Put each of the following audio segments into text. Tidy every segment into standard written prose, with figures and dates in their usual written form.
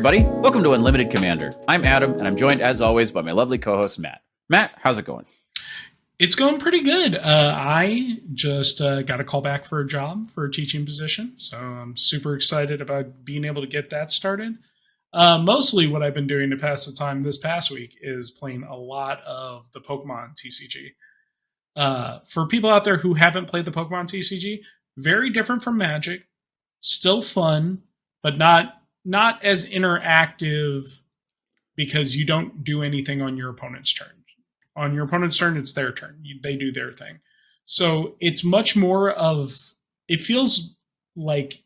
everybody. Welcome to Unlimited Commander. I'm Adam, and I'm joined, as always, by my lovely co-host, Matt. Matt, how's it going? It's going pretty good. I just got a call back for a job for a teaching position, so I'm super excited about being able to get that started. Mostly what I've been doing to pass the time this past week is playing a lot of the Pokemon TCG. For people out there who haven't played the Pokemon TCG, very different from Magic, still fun, but not as interactive because you don't do anything on your opponent's turn. On your opponent's turn, it's their turn. They do their thing. So it's much more of, it feels like,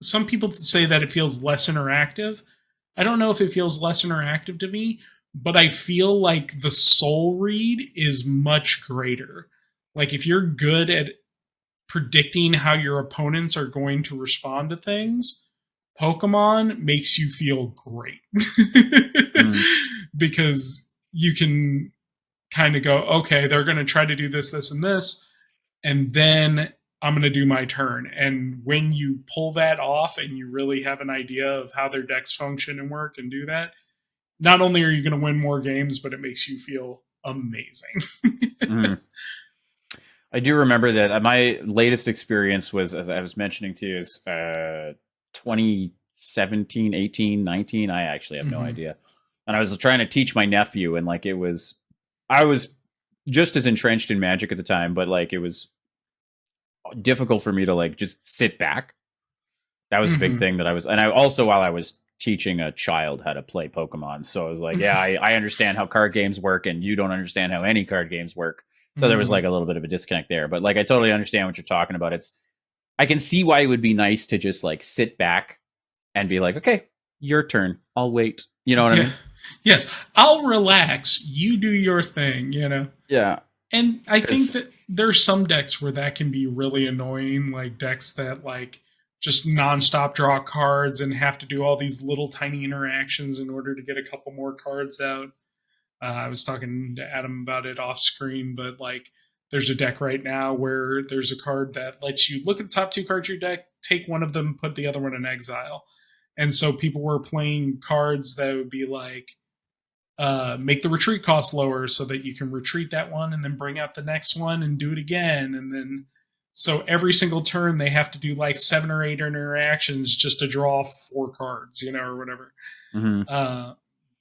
some people say that it feels less interactive. I don't know if it feels less interactive to me, but I feel like the soul read is much greater. Like if you're good at predicting how your opponents are going to respond to things, Pokemon makes you feel great. Because you can kind of go, okay, they're going to try to do this, this, and this, and then I'm going to do my turn. And when you pull that off and you really have an idea of how their decks function and work and do that, not only are you going to win more games, but it makes you feel amazing. I do remember that my latest experience was, as I was mentioning to you, is 2017, 18, 19. I actually have no idea. And I was trying to teach my nephew, and like I was just as entrenched in Magic at the time, but like it was difficult for me to like just sit back. That was a big thing that I was, and I also, while I was teaching a child how to play Pokemon, so I was like, yeah, I understand how card games work, and you don't understand how any card games work. So there was like a little bit of a disconnect there, but like I totally understand what you're talking about. I can see why it would be nice to just like sit back and be like, okay, your turn. I'll wait. You know what I mean? Yes, I'll relax. You do your thing, you know? Yeah. And I think that there's some decks where that can be really annoying, like decks that like just nonstop draw cards and have to do all these little tiny interactions in order to get a couple more cards out. I was talking to Adam about it off screen, but like there's a deck right now where there's a card that lets you look at the top two cards of your deck, take one of them, put the other one in exile. And so people were playing cards that would be like, make the retreat cost lower so that you can retreat that one and then bring out the next one and do it again. And then, so every single turn they have to do like 7 or 8 interactions just to draw 4 cards, you know, or whatever.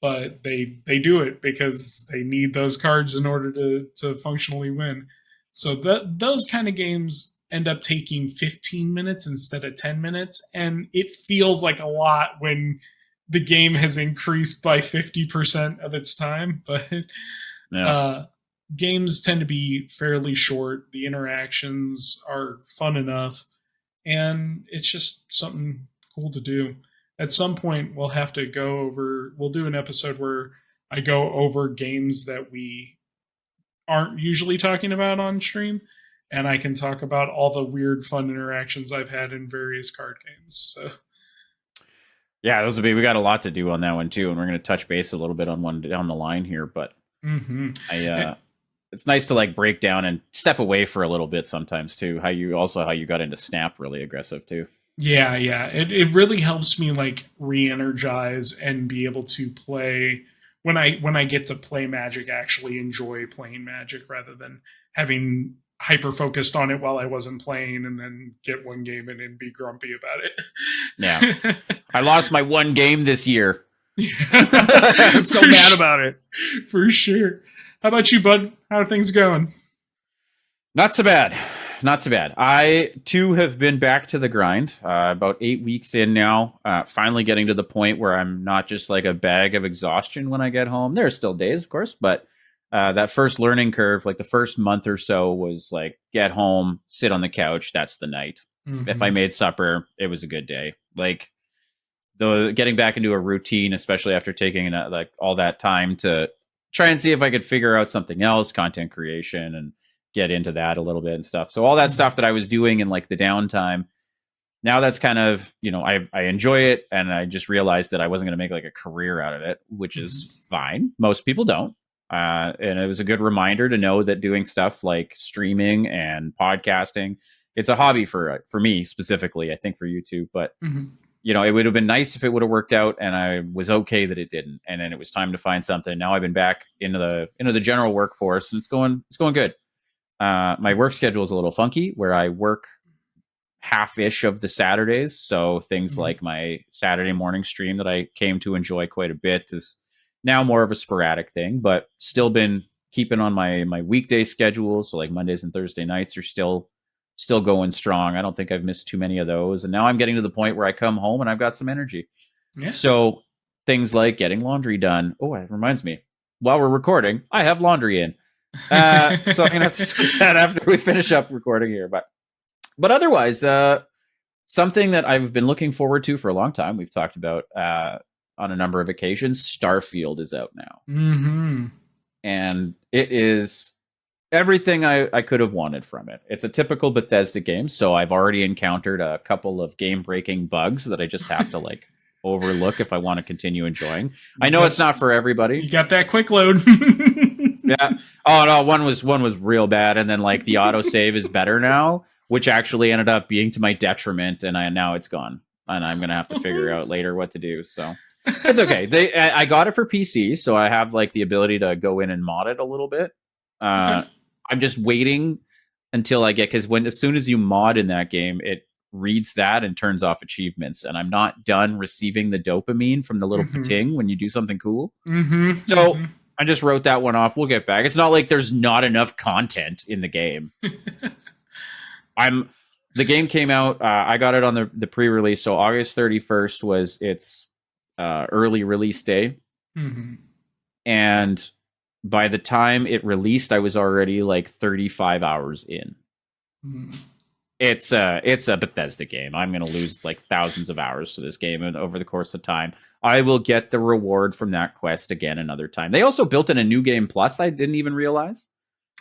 But they do it because they need those cards in order to functionally win. So those kind of games end up taking 15 minutes instead of 10 minutes. And it feels like a lot when the game has increased by 50% of its time. But games tend to be fairly short. The interactions are fun enough. And it's just something cool to do. At some point, we'll do an episode where I go over games that we aren't usually talking about on stream, and I can talk about all the weird, fun interactions I've had in various card games. So, yeah, we got a lot to do on that one too, and we're going to touch base a little bit on one down the line here. But it's nice to like break down and step away for a little bit sometimes too. How you got into Snap really aggressive too. Yeah. It really helps me like re-energize and be able to play when I get to play Magic, actually enjoy playing Magic rather than having hyper focused on it while I wasn't playing and then get one game in and be grumpy about it. Yeah. I lost my one game this year. I'm so mad about it. For sure. How about you, bud? How are things going? Not so bad. I, too, have been back to the grind. About 8 weeks in now. Finally getting to the point where I'm not just like a bag of exhaustion when I get home. There are still days, of course, but that first learning curve, like the first month or so, was like get home, sit on the couch. That's the night. If I made supper, it was a good day. Like getting back into a routine, especially after taking like all that time to try and see if I could figure out something else, content creation, and get into that a little bit and stuff. So all that stuff that I was doing in like the downtime, now that's kind of, I enjoy it. And I just realized that I wasn't going to make like a career out of it, which is fine. Most people don't. And it was a good reminder to know that doing stuff like streaming and podcasting, it's a hobby for me specifically. I think for you too, but it would have been nice if it would have worked out, and I was okay that it didn't. And then it was time to find something. Now I've been back into the general workforce, and it's going good. My work schedule is a little funky, where I work half-ish of the Saturdays. So things Mhm. like my Saturday morning stream that I came to enjoy quite a bit is now more of a sporadic thing, but still been keeping on my weekday schedule. So like Mondays and Thursday nights are still going strong. I don't think I've missed too many of those. And now I'm getting to the point where I come home and I've got some energy. Yeah. So things like getting laundry done. Oh, it reminds me. While we're recording, I have laundry in. So I'm gonna have to switch that after we finish up recording here. But otherwise, something that I've been looking forward to for a long time. We've talked about on a number of occasions. Starfield is out now, Hmm. and it is everything I could have wanted from it. It's a typical Bethesda game, so I've already encountered a couple of game-breaking bugs that I just have to like overlook if I want to continue enjoying. I know it's not for everybody. You got that quick load. Yeah. Oh no, one was real bad, and then like the autosave is better now, which actually ended up being to my detriment, and now it's gone, and I'm gonna have to figure out later what to do. So it's okay. I got it for PC, so I have like the ability to go in and mod it a little bit. Okay. I'm just waiting until I get, because as soon as you mod in that game, it reads that and turns off achievements, and I'm not done receiving the dopamine from the little Hmm. pating when you do something cool. Hmm. So I just wrote that one off. We'll get back. It's not like there's not enough content in the game. I'm the game came out. I got it on the pre-release, so August 31st was its early release day, Hmm. and by the time it released, I was already like 35 hours in. It's a Bethesda game. I'm going to lose like thousands of hours to this game, and over the course of time, I will get the reward from that quest again another time. They also built in a new game plus. I didn't even realize.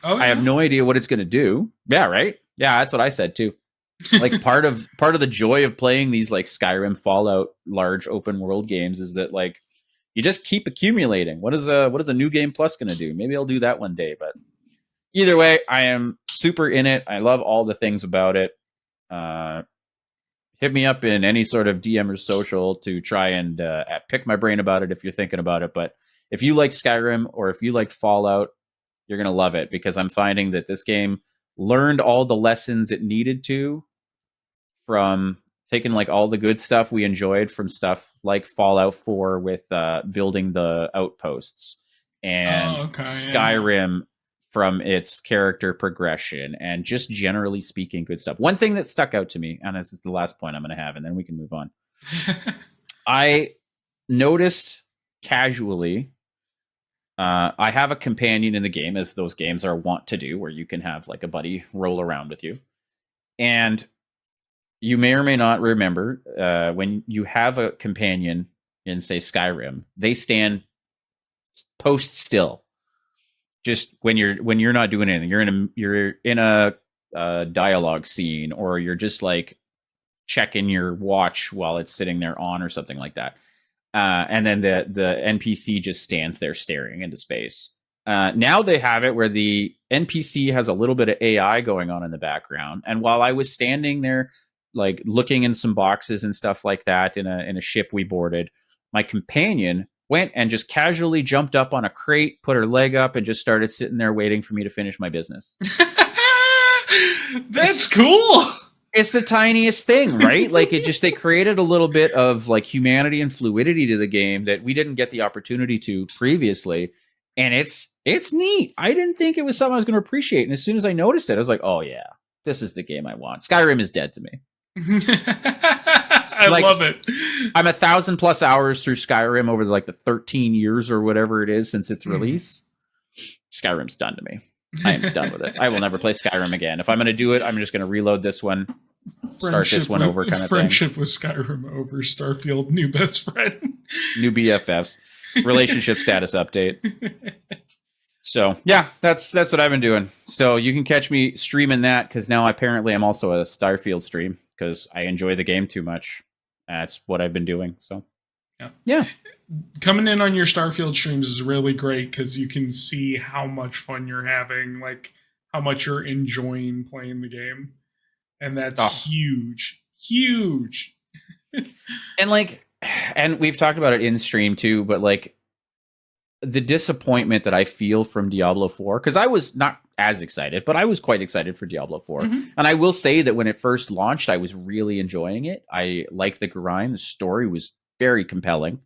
Oh I have yeah. no idea what it's going to do. Yeah, right. Yeah, that's what I said too. Like part of the joy of playing these like Skyrim, Fallout, large open world games is that like you just keep accumulating. What is a new game plus going to do? Maybe I'll do that one day, but either way, I am super in it. I love all the things about it. Uh, Hit me up in any sort of DM or social to try and pick my brain about it if you're thinking about it. But if you like Skyrim or if you like Fallout, you're going to love it, because I'm finding that this game learned all the lessons it needed to from taking like all the good stuff we enjoyed from stuff like Fallout 4 with building the outposts, Oh and okay. Yeah. Skyrim from its character progression and just generally speaking good stuff. One thing that stuck out to me, and this is the last point I'm going to have, and then we can move on. I noticed casually, I have a companion in the game, as those games are wont to do, where you can have like a buddy roll around with you. And you may or may not remember, when you have a companion in, say, Skyrim, they stand post still. Just when you're not doing anything, you're in a dialogue scene, or you're just like checking your watch while it's sitting there on, or something like that. And then the NPC just stands there staring into space. Now they have it where the NPC has a little bit of AI going on in the background, and while I was standing there, like looking in some boxes and stuff like that in a ship we boarded, my companion went and just casually jumped up on a crate, put her leg up, and just started sitting there waiting for me to finish my business. That's It's cool. it's the tiniest thing, right? Like they created a little bit of like humanity and fluidity to the game that we didn't get the opportunity to previously, and it's neat. I didn't think it was something I was going to appreciate, and as soon as I noticed it, I was like, "Oh yeah, this is the game I want." Skyrim is dead to me. I Like love it. I'm 1,000+ hours through Skyrim over like the 13 years or whatever it is since its Mhm. release. Skyrim's done to me. I am done with it. I will never play Skyrim again. If I'm going to do it, I'm just going to reload this one, start this one over, kind of thing. Friendship with Skyrim over Starfield, new best friend. New BFFs, relationship status update. So yeah, that's what I've been doing. So you can catch me streaming that, because now apparently I'm also a Starfield stream because I enjoy the game too much. That's what I've been doing. So Yeah. yeah, Coming in on your Starfield streams is really great because you can see how much fun you're having, like how much you're enjoying playing the game. And oh, that's huge. Huge. And like, and we've talked about it in stream too, but like the disappointment that I feel from Diablo 4, because I was not as excited, but I was quite excited for Diablo 4. Mhm. And I will say that when it first launched, I was really enjoying it. I liked the grind. The story was very compelling.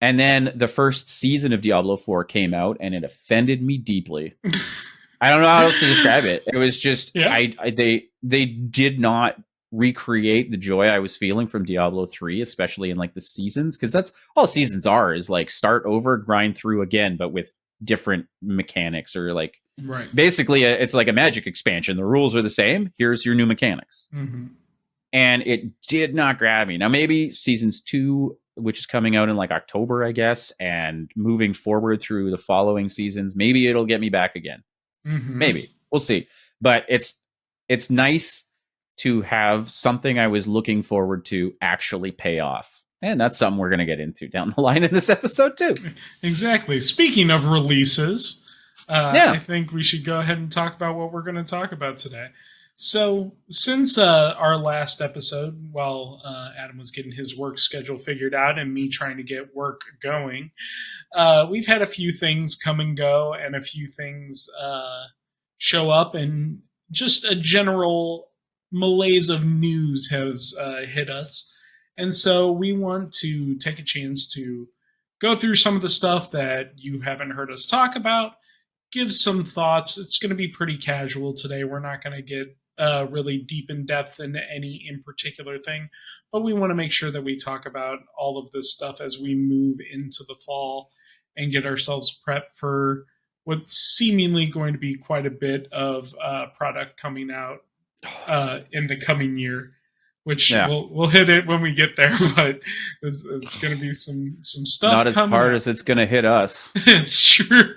And then the first season of Diablo 4 came out and it offended me deeply. I don't know how else to describe it. It was just Yeah. they did not recreate the joy I was feeling from Diablo 3, especially in like the seasons, because that's all seasons are, is like start over, grind through again, but with different mechanics, or like Right. basically it's like a magic expansion. The rules are the same. Here's your new mechanics. Mhm. And it did not grab me. Now maybe seasons 2, which is coming out in like October, I guess, and moving forward through the following seasons, maybe it'll get me back again. Mhm. Maybe we'll see. But it's nice to have something I was looking forward to actually pay off, and that's something we're going to get into down the line in this episode too. Exactly. Speaking of releases, I Yeah. think we should go ahead and talk about what we're going to talk about today. So, since our last episode, while Adam was getting his work schedule figured out and me trying to get work going, we've had a few things come and go, and a few things show up, and just a general malaise of news has hit us. And so we want to take a chance to go through some of the stuff that you haven't heard us talk about, give some thoughts. It's going to be pretty casual today. We're not going to get really deep in depth into any in particular thing, but we want to make sure that we talk about all of this stuff as we move into the fall and get ourselves prepped for what's seemingly going to be quite a bit of product coming out in the coming year. Which Yeah. we'll hit it when we get there, but it's going to be some stuff Not as coming hard out. as it's going to hit us. It's true.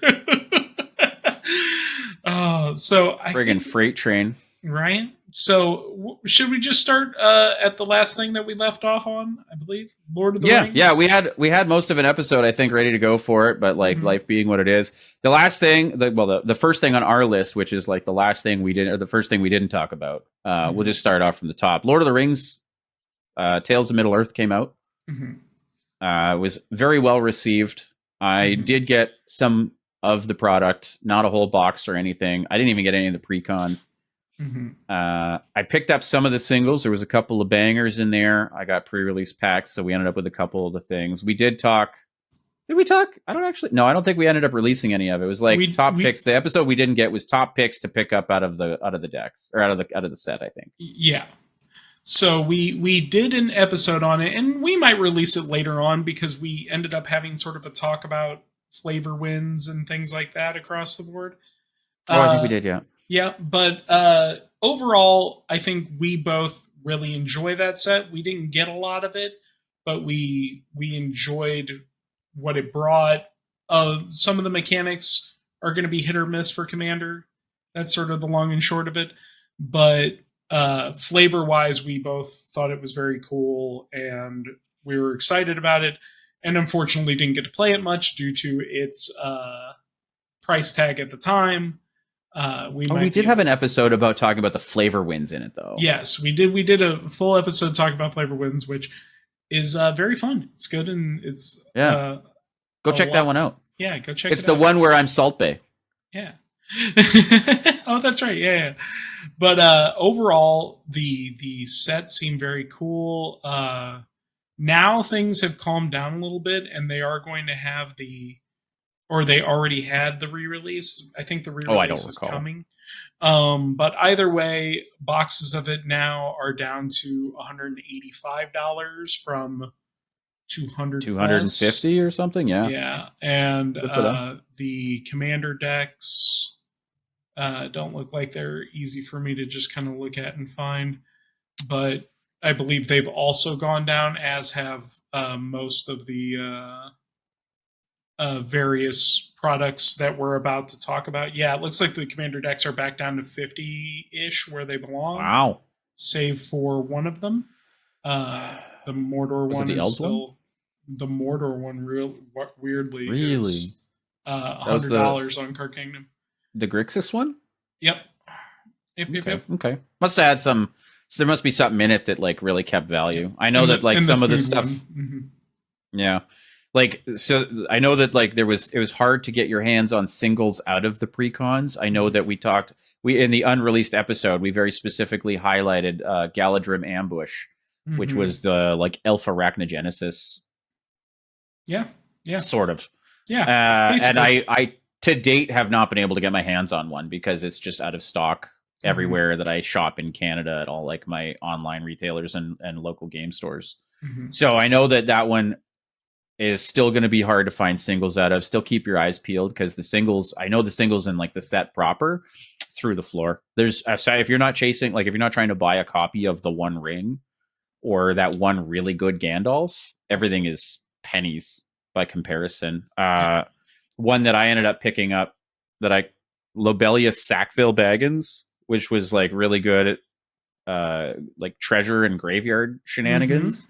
So I Friggin' think, freight train. right. So should we just start at the last thing that we left off on? I believe Lord of the Rings. Yeah, we had most of an episode, I think, ready to go for it, but like life being what it is, the last thing, the first thing on our list, which is like the last thing we didn't, or the first thing we didn't talk about, we'll just start off from the top. Lord of the Rings, Tales of Middle Earth came out. Was very well received. I did get some of the product, not a whole box or anything. I didn't even get any of the pre-cons. I picked up some of the singles. There was a couple of bangers in there. I got pre-release packs, so we ended up with a couple of the things. We did talk. Did we talk? I don't think we ended up releasing any of it. It was like top picks. The episode we didn't get was top picks to pick up out of the decks, or out of the set, I think. Yeah. So we did an episode on it, and we might release it later on because we ended up having sort of a talk about flavor wins and things like that across the board. Oh, I think we did, yeah. Yeah, but overall, I think we both really enjoy that set. We didn't get a lot of it, but we enjoyed what it brought. Some of the mechanics are going to be hit or miss for Commander. That's sort of the long and short of it. But flavor wise, we both thought it was very cool and we were excited about it. And unfortunately, didn't get to play it much due to its price tag at the time. We did have an episode about talking about the flavor wins in it, though. Yes, we did. We did a full episode talking about flavor wins, which is very fun. It's good, and it's go check that one out. Yeah, go check. It's the one where I'm Salt Bay. Yeah. Oh, that's right. Yeah. But overall, the set seemed very cool. Now things have calmed down a little bit, and they are going to have or they already had the re-release. I think the re-release is coming. But either way, boxes of it now are down to $185 from 250 or something. Yeah. And the Commander decks don't look like they're easy for me to just kind of look at and find. But I believe they've also gone down, as have most of the various products that we're about to talk about. Yeah, it looks like the Commander decks are back down to 50-ish where they belong. Wow. Save for one of them. The Mordor one is still... One? The Mordor one weirdly is $100 on Card Kingdom. The Grixis one? Yep. Okay. Must have had some So there must be something in it that like really kept value. I know And that like the some of the food stuff, one. Hmm. yeah. Like so I know that like it was hard to get your hands on singles out of the precons. I know that we in the unreleased episode, we very specifically highlighted Galadrim Ambush, which Hmm. was the like Alpha Arachnogenesis Yeah. Yeah. sort of. Yeah. And Basically. I to date have not been able to get my hands on one because it's just out of stock Hmm. everywhere that I shop in Canada at all like my online retailers and local game stores. Hmm. So I know that that one is still going to be hard to find singles out of. Still keep your eyes peeled because the singles, I know the singles in like the set proper through the floor. There's if you're not chasing, like if you're not trying to buy a copy of the One Ring or that one really good Gandalf, everything is pennies by comparison. Yeah. One that I ended up picking up that I Lobelia Sackville Baggins, which was like really good at like treasure and graveyard Hmm. shenanigans.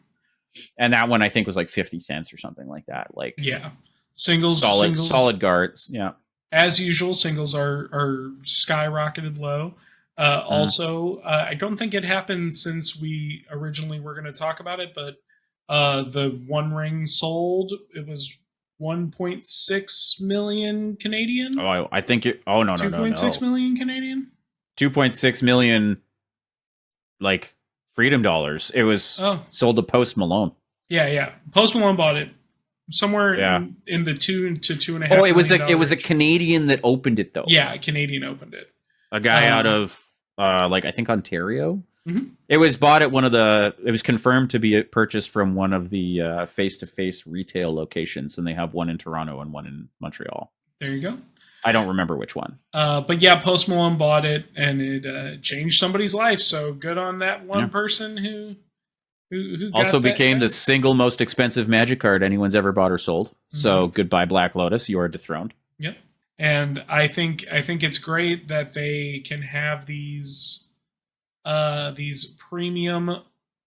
And that one I think was like 50 cents or something like that. Like Yeah. Singles. solid guards. Yeah. As usual, singles are skyrocketed low. Mm. Also, I don't think it happened since we originally were going to talk about it, but the One Ring sold. It was 1.6 million Canadian. Oh, I think it. Oh no no no 2.6 no. million Canadian. 2.6 million like freedom dollars. It was Oh, sold to Post Malone. yeah, yeah. Post Malone bought it somewhere Yeah. in the two to two and a Oh, half million dollar it was a range. Canadian that opened it though. Yeah, Canadian opened it. A guy out Um, of like I think Ontario. mhm. It was bought at one of the. It was confirmed to be purchased from one of the face-to-face retail locations, and they have one in Toronto and one in Montreal. There you go. I don't remember which one. But yeah, Post Malone bought it, and it changed somebody's life. So good on that one Yeah. person who Also got that. became the Got single most expensive Magic card anyone's ever bought or sold. So Mm-hmm. goodbye, Black Lotus. You are dethroned. Yep. And I think it's great that they can have these premium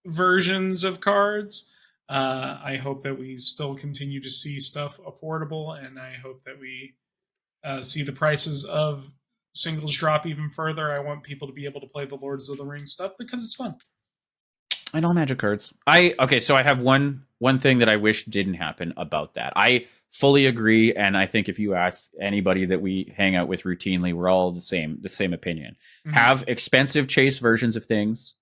versions of cards. I hope that we still continue to see stuff affordable, and I hope that we see the prices of singles drop even further. I want people to be able to play the Lords of the Rings stuff because it's fun. And all Magic cards. So I have one thing that I wish didn't happen about that. I fully agree, and I think if you ask anybody that we hang out with routinely, we're all the same opinion. Mm-hmm. Have expensive chase versions of things.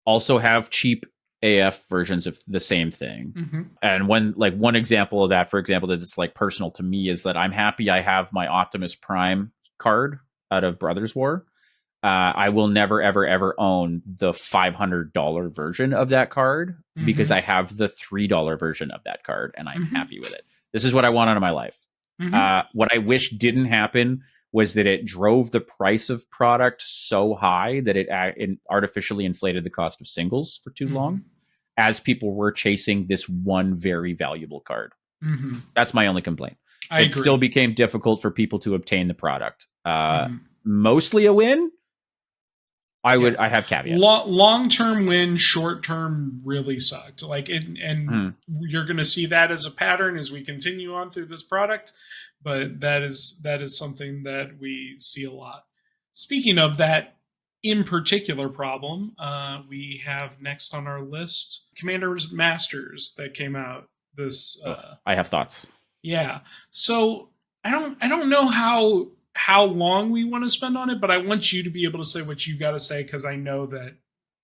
Also have cheap AF versions of the same thing. Mm-hmm. And one example of that, for example, that's like personal to me is that I'm happy I have my Optimus Prime card out of Brothers War. I will never ever ever own the $500 version of that card because I have the $3 version of that card and I'm happy with it. This is what I want out of my life. Mm-hmm. What I wish didn't happen was that it drove the price of product so high that it artificially inflated the cost of singles for too long as people were chasing this one very valuable card. Mm-hmm. That's my only complaint. I It agree. still became difficult for people to obtain the product. Mostly a win. I have caveats. Long term win, short term really sucked. Like it, and you're going to see that as a pattern as we continue on through this product. But that is something that we see a lot. Speaking of that in particular problem, we have next on our list Commander's Masters that came out this. I have thoughts. Yeah, so I don't know how long we want to spend on it, but I want you to be able to say what you got to say because I know that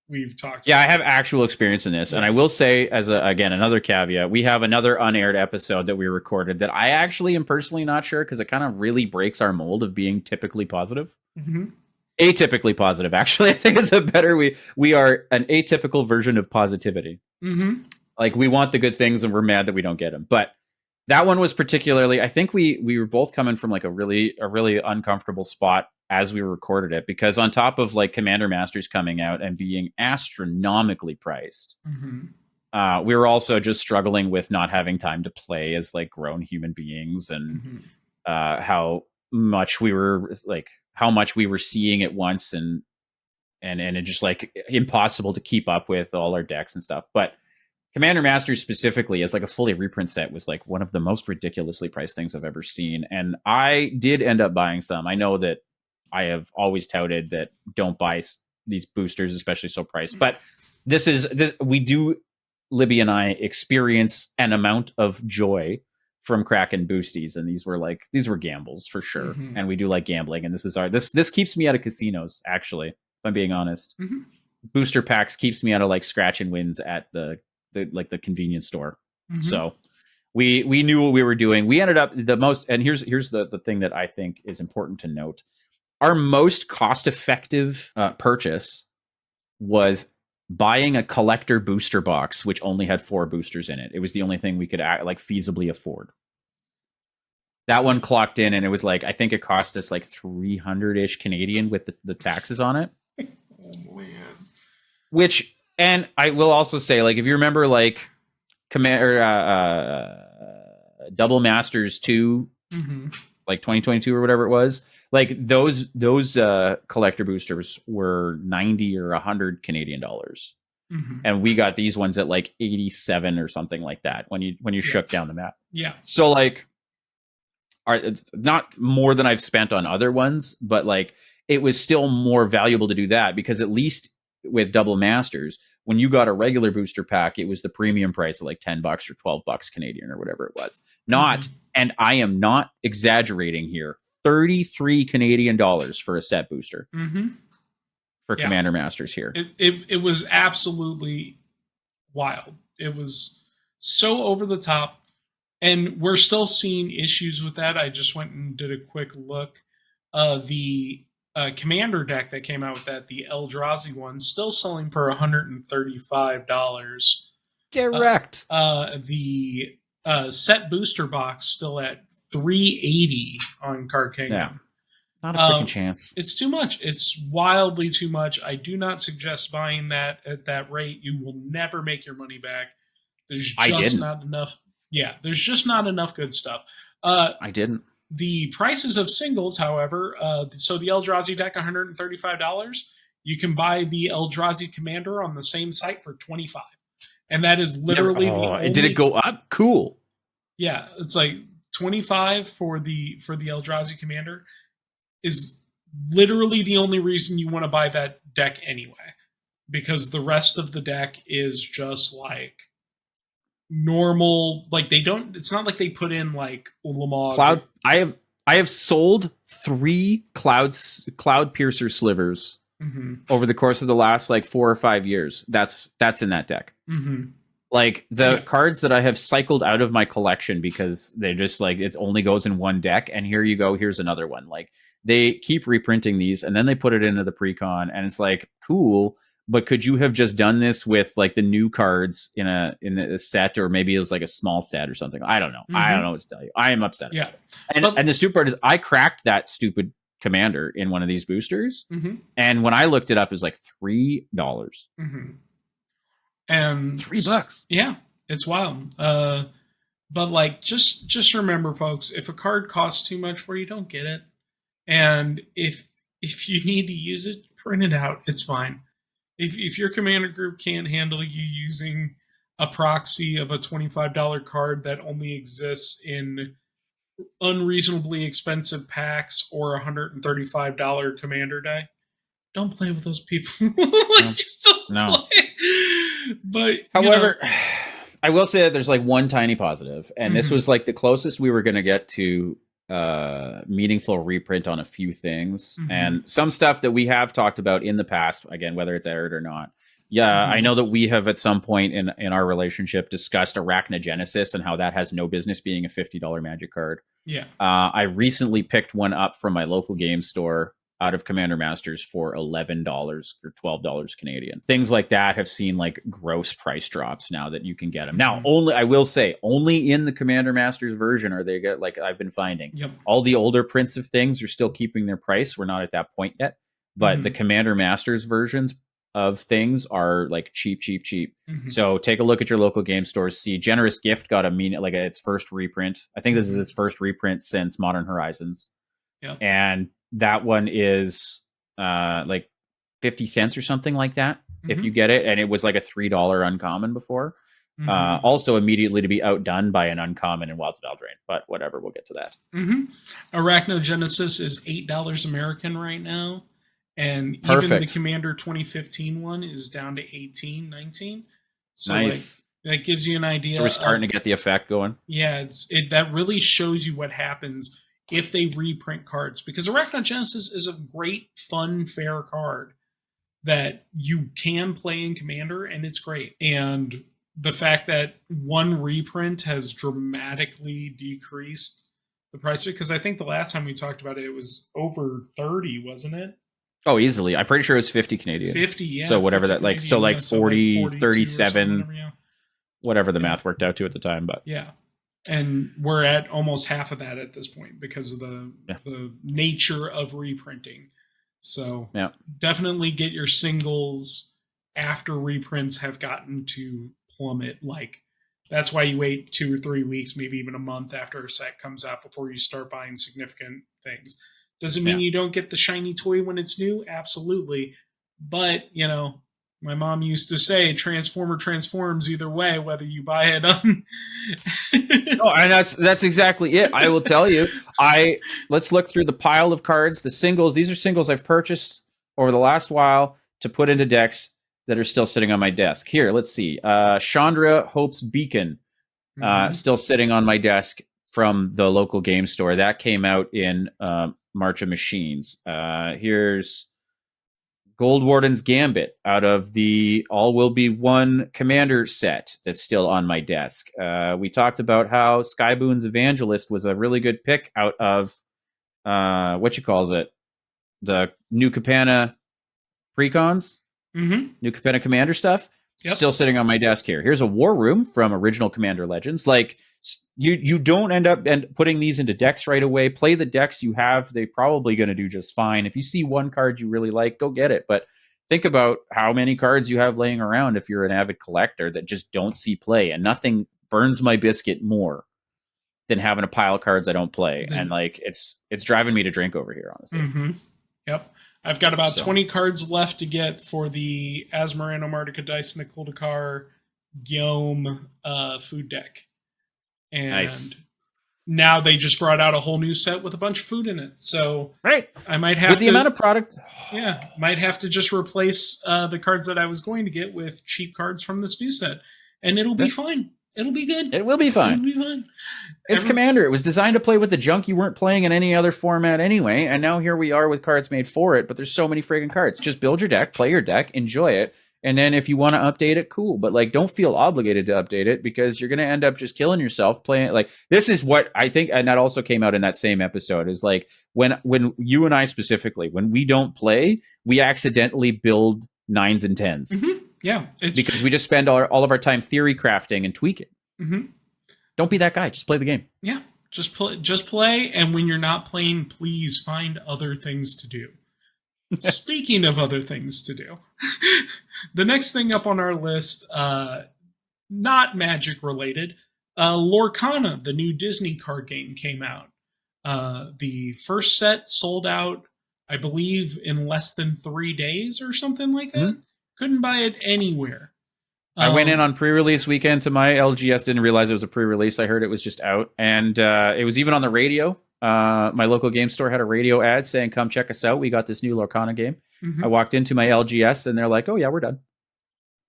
we've talked. Yeah, I have actual experience in this, and I will say, as again another caveat, we have another unaired episode that we recorded that I actually am personally not sure because it kind of really breaks our mold of being typically positive. Mm-hmm. Atypically positive, actually, I think is a better. We are an atypical version of positivity. Mm-hmm. Like we want the good things, and we're mad that we don't get them, but. That one was particularly. I think we were both coming from like a really uncomfortable spot as we recorded it because on top of like Commander Masters coming out and being astronomically priced, we were also just struggling with not having time to play as like grown human beings and how much we were seeing at once and it just like impossible to keep up with all our decks and stuff, but. Commander Masters specifically as like a fully reprint set was like one of the most ridiculously priced things I've ever seen. And I did end up buying some. I know that I have always touted that don't buy these boosters, especially so priced. But we do, Libby and I experience an amount of joy from Kraken boosties, and these were gambles for sure. Mhm. And we do like gambling, and this keeps me out of casinos, actually, if I'm being honest. Mhm. Booster packs keeps me out of like scratch and wins at the convenience store. Mhm. So we knew what we were doing. We ended up the most, and here's the thing that I think is important to note. Our most cost effective purchase was buying a collector booster box, which only had 4 boosters in it. It was the only thing we could feasibly afford. That one clocked in, and it was like, I think it cost us like 300-ish Canadian with the taxes on it. Oh man. Which, and I will also say, like, if you remember, like, Double Masters 2, like 2022 or whatever it was, like those collector boosters were 90 or 100 Canadian dollars. And we got these ones at like 87 or something like that when you shook down the map. Yeah. So like, it's not more than I've spent on other ones, but like it was still more valuable to do that, because at least with Double Masters, when you got a regular booster pack, it was the premium price of like $10 or $12 Canadian or whatever it was. Not, and I am not exaggerating here, 33 Canadian dollars for a set booster for Commander Masters here. It was absolutely wild. It was so over the top. And we're still seeing issues with that. I just went and did a quick look. The Commander deck that came out with that, the Eldrazi one, still selling for $135. Correct. The set booster box still at $380 on Card Kingdom. Yeah. Not a freaking chance. It's too much. It's wildly too much. I do not suggest buying that at that rate. You will never make your money back. There's just not enough. Yeah, there's just not enough good stuff. I didn't. The prices of singles, however, so the Eldrazi deck, $135. You can buy the Eldrazi Commander on the same site for $25, and that is literally the only. Did it go up? Cool. Yeah, it's like $25 for the Eldrazi Commander is literally the only reason you want to buy that deck anyway, because the rest of the deck is just like normal. Like it's not like they put in like Ulamog. Cloud. I have sold 3 Cloud Piercer slivers over the course of the last like 4 or 5 years. That's in that deck. Like the cards that I have cycled out of my collection because they just like, it only goes in one deck, and here you go, here's another one. Like they keep reprinting these, and then they put it into the pre-con, and it's like, cool, but could you have just done this with like the new cards in a set, or maybe it was like a small set or something? I don't know. I don't know what to tell you. I am upset. Yeah. And the stupid part is I cracked that stupid Commander in one of these boosters, and when I looked it up, it was like $3. And $3. Yeah, it's wild. But like, just remember, folks, if a card costs too much for you, don't get it. And if you need to use it, print it out. It's fine. If your commander group can't handle you using a proxy of a $25 card that only exists in unreasonably expensive packs or a $135 commander deck, don't play with those people. Like, just don't play. But however, I will say that there's like one tiny positive, and this was like the closest we were going to get to meaningful reprint on a few things, and some stuff that we have talked about in the past, again, whether it's aired or not. I know that we have at some point in our relationship discussed Arachnogenesis and how that has no business being a $50 Magic card. I recently picked one up from my local game store out of Commander Masters for $11 or $12 Canadian. Things like that have seen like gross price drops now that you can get them. Now, I will say, only in the Commander Masters version are they get, like I've been finding. All the older prints of things are still keeping their price. We're not at that point yet. But the Commander Masters versions of things are like cheap. So take a look at your local game stores. See, Generous Gift got its first reprint. I think this is its first reprint since Modern Horizons. And that one is like 50 cents or something like that if you get it, and it was like a $3 uncommon before. Also immediately to be outdone by an uncommon in Wilds of Eldraine, but whatever, we'll get to that. Arachnogenesis is $8 American right now, And even the Perfect. Commander 2015 one is down to 18, 19. So like Nice. that gives you an So we're idea starting of, to get the effect going. yeah, that really shows you what happens if they reprint cards, because Arachno Genesis is a great, fun, fair card that you can play in Commander, and it's great. And the fact that one reprint has dramatically decreased the price, because I think the last time we talked about it, it was over 30, wasn't it? Oh, easily. I'm pretty sure it's 50 Canadian. 50, yeah. So whatever 50 that, like, so Canadian, like yeah, so like 40, 42 or something, 37, whatever, yeah. whatever the Yeah. math worked out to at the time. But Yeah. And we're at almost half of that at this point because of the nature of reprinting. So yeah, definitely get your singles after reprints have gotten to plummet. Like that's why you wait 2 or 3 weeks, maybe even a month after a set comes out before you start buying significant things. Does it mean you don't get the shiny toy when it's new? Absolutely. But, you know, my mom used to say Transformer transforms either way, whether you buy it on. Oh, and that's exactly it. I will tell you. Let's look through the pile of cards, the singles. These are singles I've purchased over the last while to put into decks that are still sitting on my desk. Here, let's see. Chandra Hope's Beacon, still sitting on my desk from the local game store. That came out in March of Machines. Here's Gold Warden's Gambit out of the All Will Be One Commander set that's still on my desk. We talked about how Skyboon's Evangelist was a really good pick out of the New Capenna Precons, New Capenna Commander stuff. Yep. Still sitting on my desk here. Here's a War Room from Original Commander Legends. Like you don't end up putting these into decks right away. Play the decks you have. They're probably going to do just fine. If you see one card you really like, go get it. But think about how many cards you have laying around if you're an avid collector that just don't see play. And nothing burns my biscuit more than having a pile of cards I don't play. And like it's driving me to drink over here, honestly. Yep. I've got about 20 cards left to get for the Asmarano Martika Dice and the Kuldakar Guillaume food deck. And now they just brought out a whole new set with a bunch of food in it. So I might have with the amount of product. Yeah, might have to just replace the cards that I was going to get with cheap cards from this new set. And it'll be fine. It'll be good. It will be fine. It'll be fine. It's Commander. It was designed to play with the junk you weren't playing in any other format anyway, and now here we are with cards made for it, but there's so many friggin' cards. Just build your deck, play your deck, enjoy it, and then if you want to update it, cool. But like, don't feel obligated to update it because you're going to end up just killing yourself playing it. Like, this is what I think, and that also came out in that same episode, is like, when you and I specifically, when we don't play, we accidentally build 9s and 10s. Yeah. Because we just spend all of our time theory crafting and tweaking. Don't be that guy. Just play the game. Yeah, just play. And when you're not playing, please find other things to do. Speaking of other things to do, the next thing up on our list, not Magic related, Lorcana, the new Disney card game, came out. The first set sold out, I believe, in less than 3 days or something like that. Couldn't buy it anywhere. I went in on pre-release weekend to my LGS, didn't realize it was a pre-release. I heard it was just out. And it was even on the radio. My local game store had a radio ad saying, come check us out. We got this new Lorcana game. I walked into my LGS and they're like, oh yeah, we're done.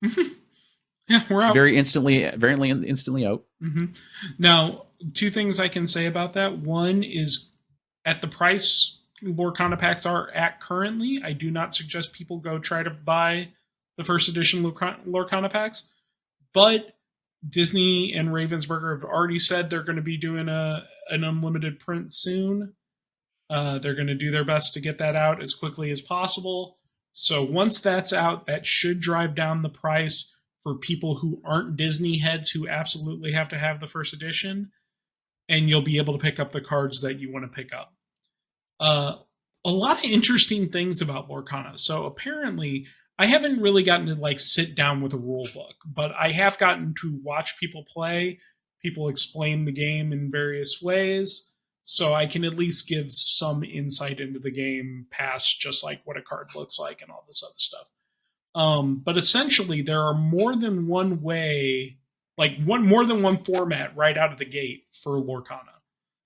Yeah, we're out. Very instantly out. Now, 2 things I can say about that. One is, at the price Lorcana packs are at currently, I do not suggest people go try to buy the first edition Lorcana packs, but Disney and Ravensburger have already said they're going to be doing an unlimited print soon. They're going to do their best to get that out as quickly as possible. So once that's out, that should drive down the price for people who aren't Disney heads who absolutely have to have the first edition, and you'll be able to pick up the cards that you want to pick up. A lot of interesting things about Lorcana. So apparently, I haven't really gotten to like sit down with a rule book, but I have gotten to watch people play, people explain the game in various ways, so I can at least give some insight into the game past just like what a card looks like and all this other stuff. But essentially, there are more than one way, more than one format right out of the gate for Lorcana.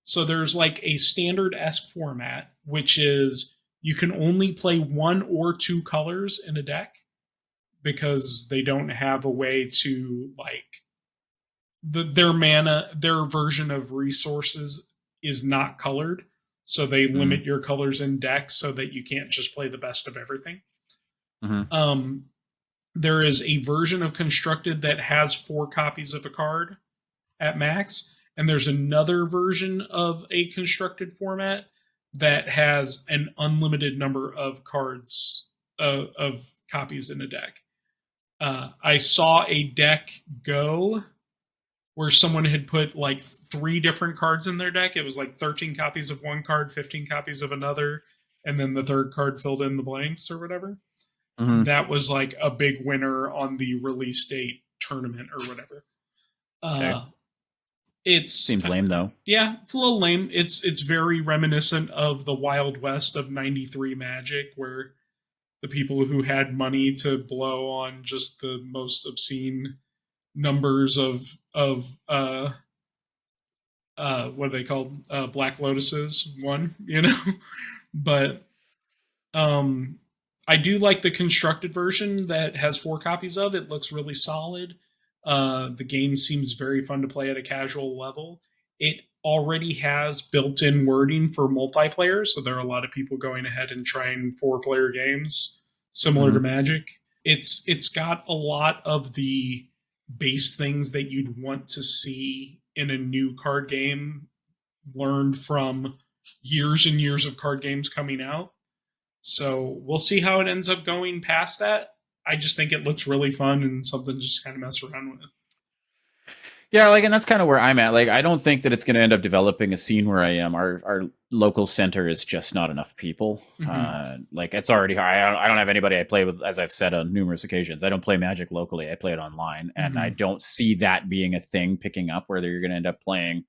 So there's like a standard-esque format, which is you can only play 1 or 2 colors in a deck because they don't have a way to like their mana, their version of resources is not colored, so they limit your colors in decks so that you can't just play the best of everything. There is a version of Constructed that has 4 copies of a card at max, and there's another version of a Constructed format that has an unlimited number of cards of copies in a deck. I saw a deck go where someone had put like 3 different cards in their deck. It was like 13 copies of one card, 15 copies of another, and then the third card filled in the blanks or whatever. That was like a big winner on the release date tournament or whatever. Okay. It seems lame though. Yeah, it's a little lame. It's very reminiscent of the Wild West of '93 Magic, where the people who had money to blow on just the most obscene numbers of what are they called? Black Lotuses won, you know? But I do like the Constructed version that has 4 copies of. It looks really solid. The game seems very fun to play at a casual level. It already has built-in wording for multiplayer, so there are a lot of people going ahead and trying 4-player games similar to Magic. It's got a lot of the base things that you'd want to see in a new card game, learned from years and years of card games coming out. So we'll see how it ends up going past that. I just think it looks really fun and something to just kind of mess around with. Yeah, like, and that's kind of where I'm at. Like, I don't think that it's going to end up developing a scene where I am. Our local center is just not enough people. Like, it's already hard. I don't have anybody I play with, as I've said on numerous occasions. I don't play Magic locally. I play it online, and I don't see that being a thing picking up where you're going to end up playing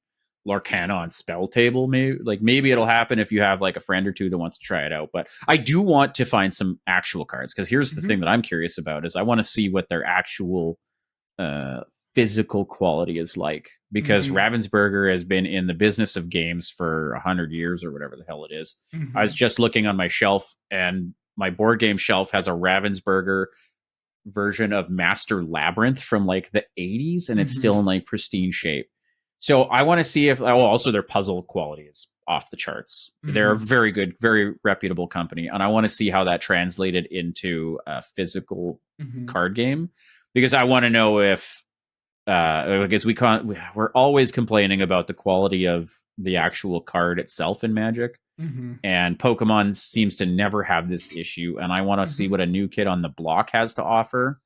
Lorcana on Spell Table. Maybe it'll happen if you have like a friend or two that wants to try it out. But I do want to find some actual cards, because here's the thing that I'm curious about is I want to see what their actual physical quality is like, because Ravensburger has been in the business of games for 100 years or whatever the hell it is. I was just looking on my shelf, and my board game shelf has a Ravensburger version of Master Labyrinth from like the 80s, and it's still in like pristine shape. So I want to see if also their puzzle quality is off the charts. They're a very good, very reputable company, and I want to see how that translated into a physical card game, because I want to know if because we're always complaining about the quality of the actual card itself in Magic, and Pokemon seems to never have this issue, and I want to see what a new kid on the block has to offer.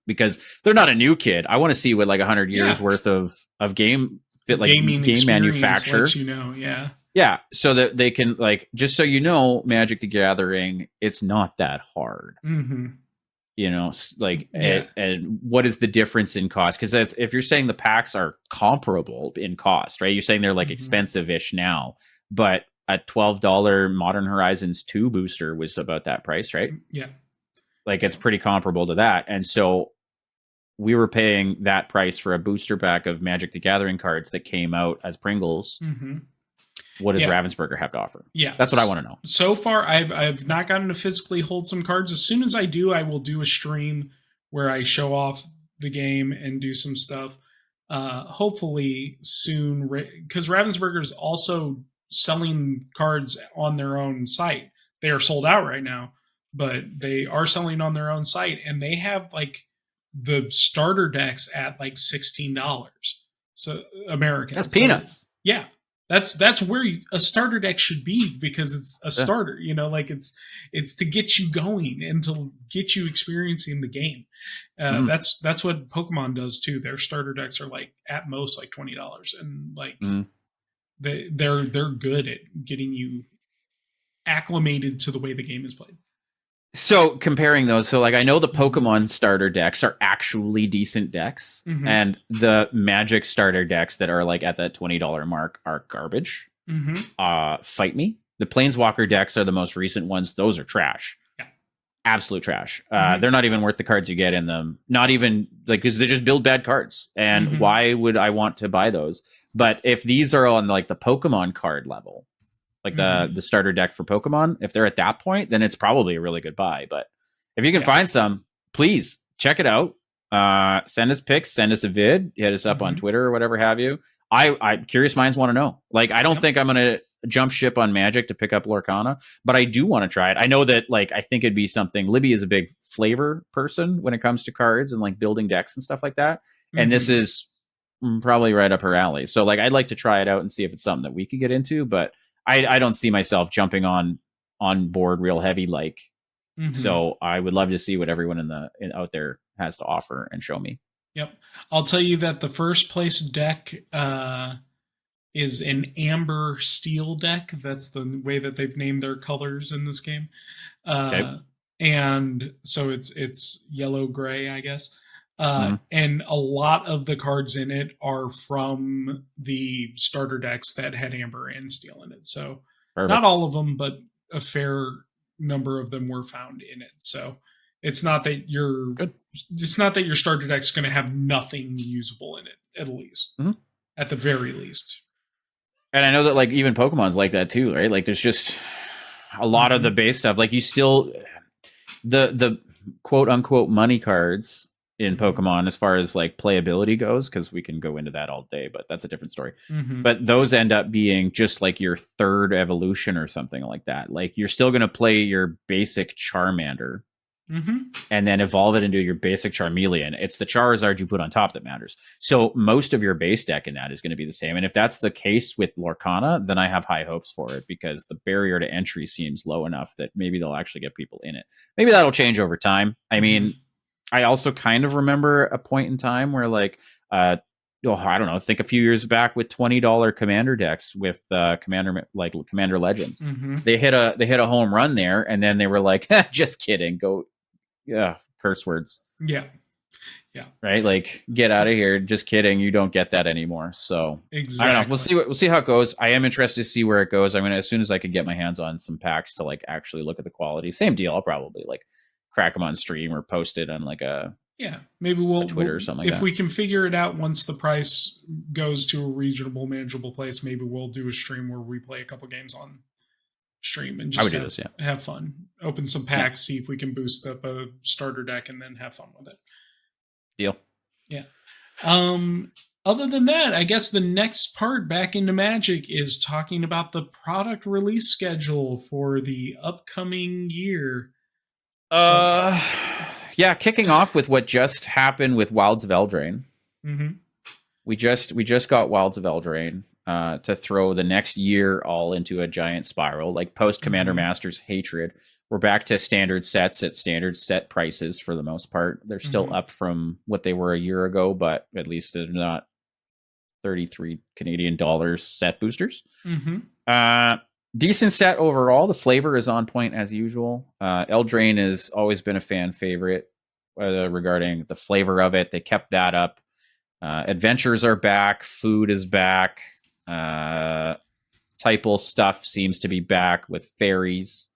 Because they're not a new kid. I want to see what like 100 years worth of game fit, like game manufacture. Lets you know, yeah, so that they can, like, just so you know, Magic the Gathering, it's not that hard. You know, like, and what is the difference in cost? Because that's, if you're saying the packs are comparable in cost, right? You're saying they're like expensive-ish now, but a $12 Modern Horizons 2 booster was about that price, right? Yeah. Like, it's pretty comparable to that. And so we were paying that price for a booster pack of Magic the Gathering cards that came out as Pringles. What does Ravensburger have to offer? Yeah, that's what I want to know. So far, I've not gotten to physically hold some cards. As soon as I do, I will do a stream where I show off the game and do some stuff. Hopefully soon, because Ravensburger is also selling cards on their own site. They are sold out right now, but they are selling on their own site, and they have like the starter decks at like $16. So American. That's peanuts. Yeah. That's where a starter deck should be, because it's a starter, you know, like it's to get you going and to get you experiencing the game. That's what Pokemon does too. Their starter decks are like at most like $20, and like they're good at getting you acclimated to the way the game is played. So comparing those, so like, I know the Pokemon starter decks are actually decent decks, and the Magic starter decks that are like at that $20 mark are garbage. Fight me. The Planeswalker decks are the most recent ones. Those are trash. Yeah. Absolute trash. They're not even worth the cards you get in them. Not even, like, because they just build bad cards. And why would I want to buy those? But if these are on like the Pokemon card level, like Mm-hmm. the starter deck for Pokemon. If they're at that point, then it's probably a really good buy. But if you can Yeah. find some, please check it out. Send us pics, send us a vid, hit us up on Mm-hmm. Twitter or whatever have you. I curious minds want to know. Like, I don't Yep. think I'm gonna jump ship on Magic to pick up Lorcana, but I do want to try it. I know that, like, I think it'd be something. Libby is a big flavor person when it comes to cards and like building decks and stuff like that. And this Mm-hmm. is probably right up her alley. So like, I'd like to try it out and see if it's something that we could get into, but I don't see myself jumping on board real heavy. Like, Mm-hmm. so I would love to see what everyone out there has to offer and show me. Yep. I'll tell you that the first place deck is an amber steel deck. That's the way that they've named their colors in this game. Okay. Uh, and so it's yellow gray, I guess. Mhm. And a lot of the cards in it are from the starter decks that had amber and steel in it. So not Perfect. all of them, but a fair number of them were found in it. So it's not that your Good. it's not that your starter deck's going to have nothing usable in it, at least, Mhm. at the very least. And I know that like even Pokemon's like that too, right? Like, there's just a lot of the Mm-hmm. base stuff. Like, you still the quote unquote money cards in Mm-hmm. Pokemon as far as like playability goes, because we can go into that all day, but that's a different story. Mm-hmm. But those end up being just like your third evolution or something like that. Like, you're still going to play your basic Charmander Mm-hmm. and then evolve it into your basic Charmeleon. It's the Charizard you put on top that matters. So most of your base deck in that is going to be the same. And if that's the case with Lorcana, then I have high hopes for it, because the barrier to entry seems low enough that maybe they'll actually get people in it. Maybe that'll change over time. I Mm-hmm. mean, I also kind of remember a point in time where, like, I don't know, think a few years back with $20 commander decks with Commander Legends. Mm-hmm. They hit a home run there, and then they were like, just kidding, go, yeah, curse words, Yeah. Yeah. right? Like, get out of here. Just kidding. You don't get that anymore. So I don't know. Exactly. We'll see how it goes. I am interested to see where it goes. I'm gonna, as soon as I can get my hands on some packs to like actually look at the quality. Same deal. I'll probably like crack them on stream or post it on like Yeah. Maybe a Twitter or something like if that. we can figure it out once the price goes to a reasonable, manageable place, maybe we'll do a stream where we play a couple games on stream and I would just do this. Yeah. have fun. Open some Yeah. packs, see if we can boost up a starter deck, and then have fun with it. Deal. Yeah. Other than that, I guess the next part back into Magic is talking about the product release schedule for the upcoming year. So, Uh, yeah. Kicking off with what just happened with Wilds of Eldraine. mm-hmm. We just got Wilds of Eldraine to throw the next year all into a giant spiral, like post Commander Mm-hmm. Masters hatred. We're back to standard sets at standard set prices for the most part. They're still Mm-hmm. up from what they were a year ago, but at least they're not 33 Canadian dollars set boosters. Mm-hmm. Decent set overall. The flavor is on point as usual. Eldraine has always been a fan favorite regarding the flavor of it. They kept that up. Adventures are back. Food is back. Typal stuff seems to be back with fairies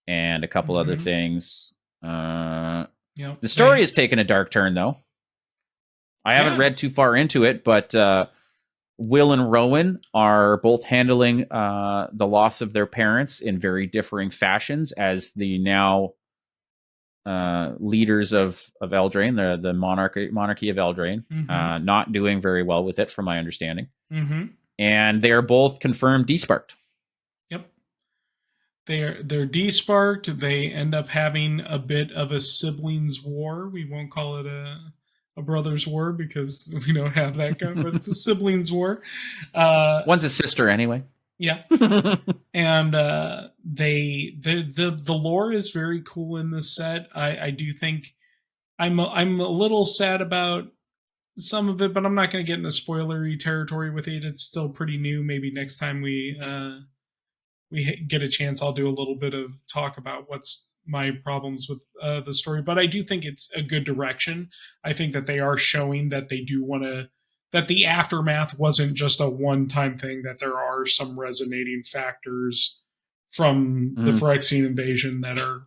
and a couple other Mm-hmm. things. Yep. The story has taken a dark turn, though. I haven't read too far into it, but Will and Rowan are both handling the loss of their parents in very differing fashions as the now leaders of Eldraine, the monarchy of Eldraine, Mm-hmm. not doing very well with it, from my understanding. Mm-hmm. And they are both confirmed desparked. Yep. They're desparked. They end up having a bit of a siblings war. We won't call it a brothers war because we don't have that kind, but it's a siblings war. One's a sister, anyway. Yeah. And the lore is very cool in this set. I do think I'm a little sad about some of it, but I'm not going to get into spoilery territory with it. It's still pretty new. Maybe next time we get a chance, I'll do a little bit of talk about what's my problems with the story. But I do think it's a good direction. I think that they are showing that they do want to, that the aftermath wasn't just a one-time thing, that there are some resonating factors from the Phyrexian invasion that are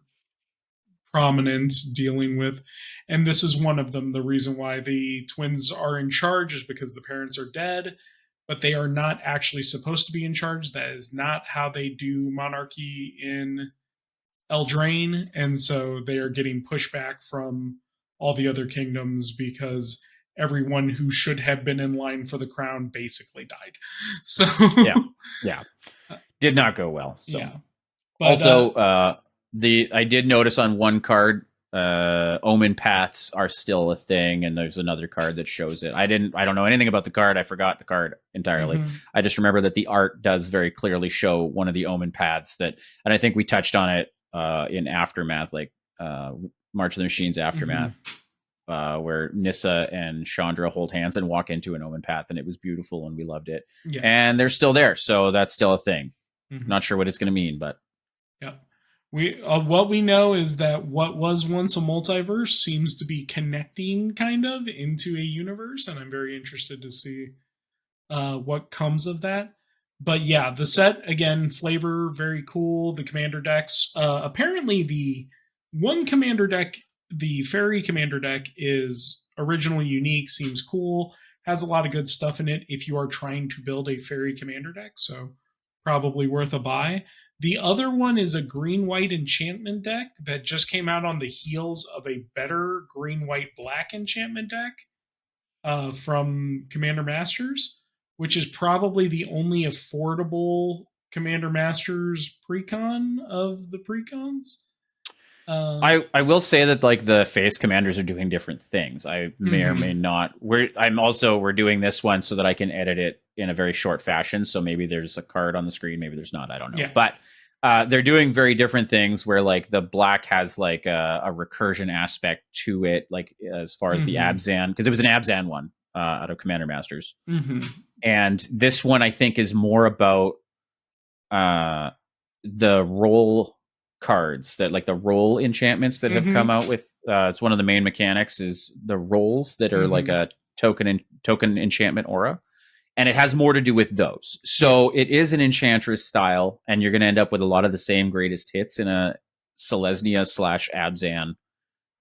prominent dealing with. And this is one of them. The reason why the twins are in charge is because the parents are dead. but they are not actually supposed to be in charge. That is not how they do monarchy in Eldraine, and so they are getting pushback from all the other kingdoms because everyone who should have been in line for the crown basically died. So yeah, did not go well. So. yeah, but also, I did notice on one card, omen paths are still a thing, and there's another card that shows it. I don't know anything about the card. I forgot the card entirely. I just remember that the art does very clearly show one of the omen paths that, and I think we touched on it in Aftermath, like March of the Machines Aftermath, where Nissa and Chandra hold hands and walk into an omen path, and it was beautiful, and we loved it. Yeah. And they're still there, so that's still a thing. Not sure what it's going to mean, but yeah. We what we know is that what was once a multiverse seems to be connecting kind of into a universe, and I'm very interested to see what comes of that. But yeah, the set again, flavor very cool. The commander decks, apparently the one commander deck, the fairy commander deck, is originally unique, seems cool, has a lot of good stuff in it if you are trying to build a fairy commander deck, so probably worth a buy. The other one is a green white enchantment deck that just came out on the heels of a better green white black enchantment deck from Commander Masters, which is probably the only affordable Commander Masters precon of the precons. I will say that like the face commanders are doing different things. I may or may not. We're doing this one so that I can edit it in a very short fashion. So maybe there's a card on the screen, maybe there's not. I don't know. Yeah. But they're doing very different things where like the black has like a recursion aspect to it, like as far as the Abzan, because it was an Abzan one out of Commander Masters. And this one I think is more about the role cards that like the role enchantments that have come out with. It's one of the main mechanics is the roles that are like a token enchantment aura. And it has more to do with those. So it is an Enchantress style, and you're going to end up with a lot of the same greatest hits in a Selesnya / Abzan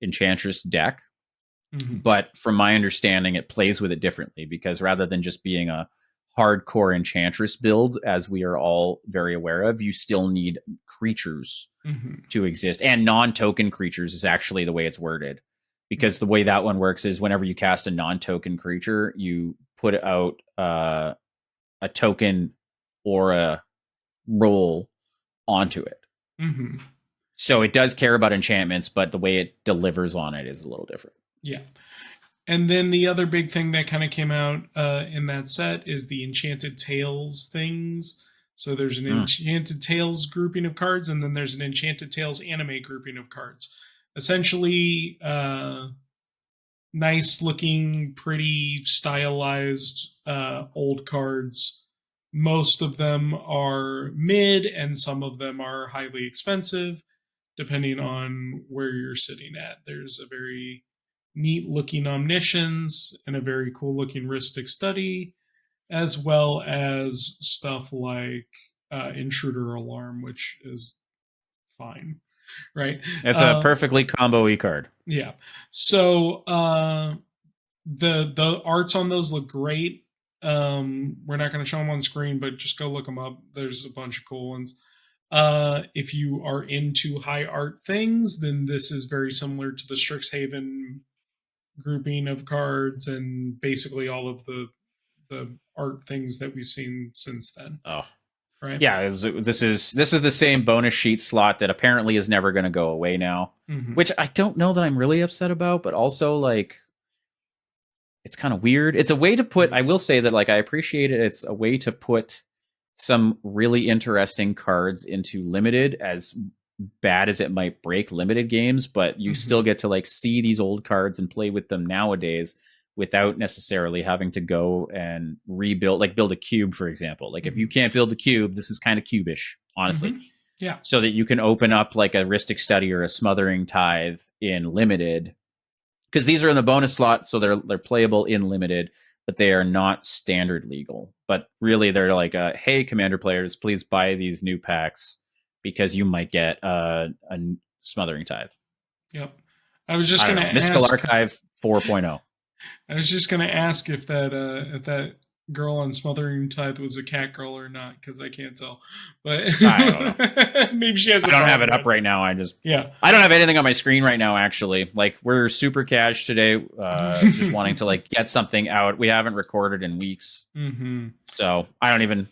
Enchantress deck. But from my understanding, it plays with it differently because rather than just being a hardcore Enchantress build, as we are all very aware of, you still need creatures to exist. And non-token creatures is actually the way it's worded. Because the way that one works is whenever you cast a non-token creature, you put out a token or a roll onto it. So it does care about enchantments, but the way it delivers on it is a little different. Yeah. And then the other big thing that kind of came out in that set is the Enchanted Tales things. So there's an Enchanted Tales grouping of cards, and then there's an Enchanted Tales anime grouping of cards. Essentially, nice looking, pretty stylized old cards. Most of them are mid, and some of them are highly expensive, depending on where you're sitting at. There's a very neat looking Omniscience and a very cool looking Rhystic Study, as well as stuff like Intruder Alarm, which is fine. Right, it's a perfectly combo-y card. Yeah, so the arts on those look great. We're not going to show them on screen, but just go look them up. There's a bunch of cool ones. If you are into high art things, then this is very similar to the Strixhaven grouping of cards and basically all of the art things that we've seen since then. Right. Yeah, this is the same bonus sheet slot that apparently is never going to go away now, which I don't know that I'm really upset about, but also like it's kind of weird. It's a way to put, I will say that like I appreciate it. It's a way to put some really interesting cards into limited, as bad as it might break limited games, but you still get to like see these old cards and play with them nowadays without necessarily having to go and rebuild, like build a cube, for example. Like if you can't build a cube, this is kind of cubish, honestly. Yeah. So that you can open up like a Rhystic Study or a Smothering Tithe in limited, because these are in the bonus slot, so they're playable in limited, but they are not standard legal. But really, they're like, hey, Commander players, please buy these new packs because you might get a Smothering Tithe. Yep. I was just going to ask. Mystical Archive 4.0. I was just going to ask if that girl on Smothering Tithe was a cat girl or not, because I can't tell. But I don't know. maybe she has. I don't have it up right now. Yeah. I don't have anything on my screen right now. Actually, like we're super cash today, just wanting to like get something out. We haven't recorded in weeks, so I don't even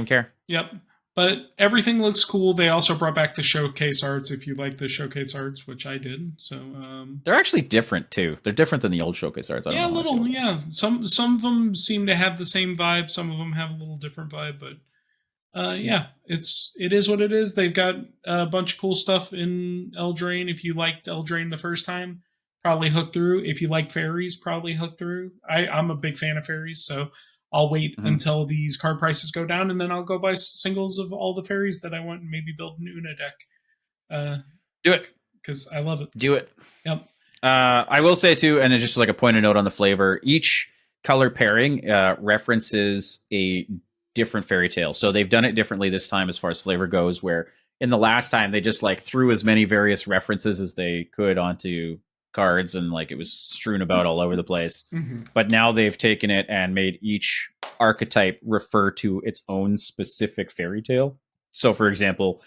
care. Yep. But everything looks cool. They also brought back the showcase arts if you like the showcase arts, which I did. So they're actually different too. They're different than the old showcase arts. Yeah, a little. Yeah, some of them seem to have the same vibe. Some of them have a little different vibe, but yeah, it is what it is. They've got a bunch of cool stuff in Eldraine. If you liked Eldraine the first time, probably hook through. If you like fairies, probably hook through. I'm a big fan of fairies, so I'll wait until these card prices go down, and then I'll go buy singles of all the fairies that I want and maybe build an Una deck. Do it. Because I love it. Do it. Yep. I will say too, and it's just like a point of note on the flavor, each color pairing references a different fairy tale. So they've done it differently this time as far as flavor goes, where in the last time they just like threw as many various references as they could onto cards, and like it was strewn about all over the place. But now they've taken it and made each archetype refer to its own specific fairy tale. So for example,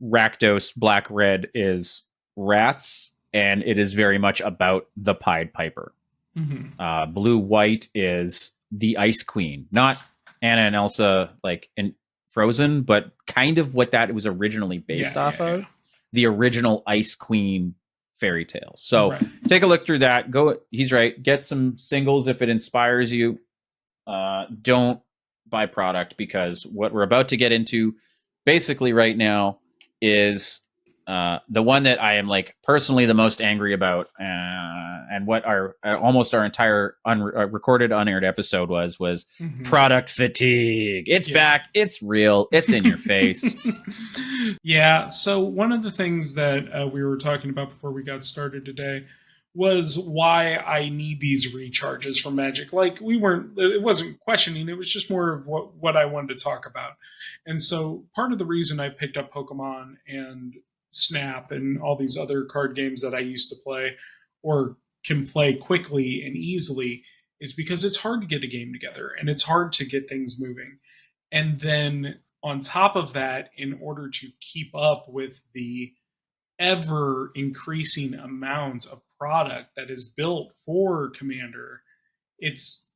Rakdos Black Red is rats, and it is very much about the Pied Piper. Blue White is the Ice Queen, not Anna and Elsa like in Frozen, but kind of what that was originally based off of. The original Ice Queen fairy tale. So take a look through that. Go. He's right. Get some singles if it inspires you. Don't buy product, because what we're about to get into basically right now is the one that I am like personally the most angry about, and what our almost our entire recorded unaired episode was product fatigue. It's back. It's real. It's in your face. Yeah. So one of the things that we were talking about before we got started today was why I need these recharges from Magic. Like it wasn't questioning, it was just more of what I wanted to talk about. And so part of the reason I picked up Pokemon and Snap and all these other card games that I used to play or can play quickly and easily is because it's hard to get a game together and it's hard to get things moving. And then on top of that, in order to keep up with the ever increasing amount of product that is built for Commander, it's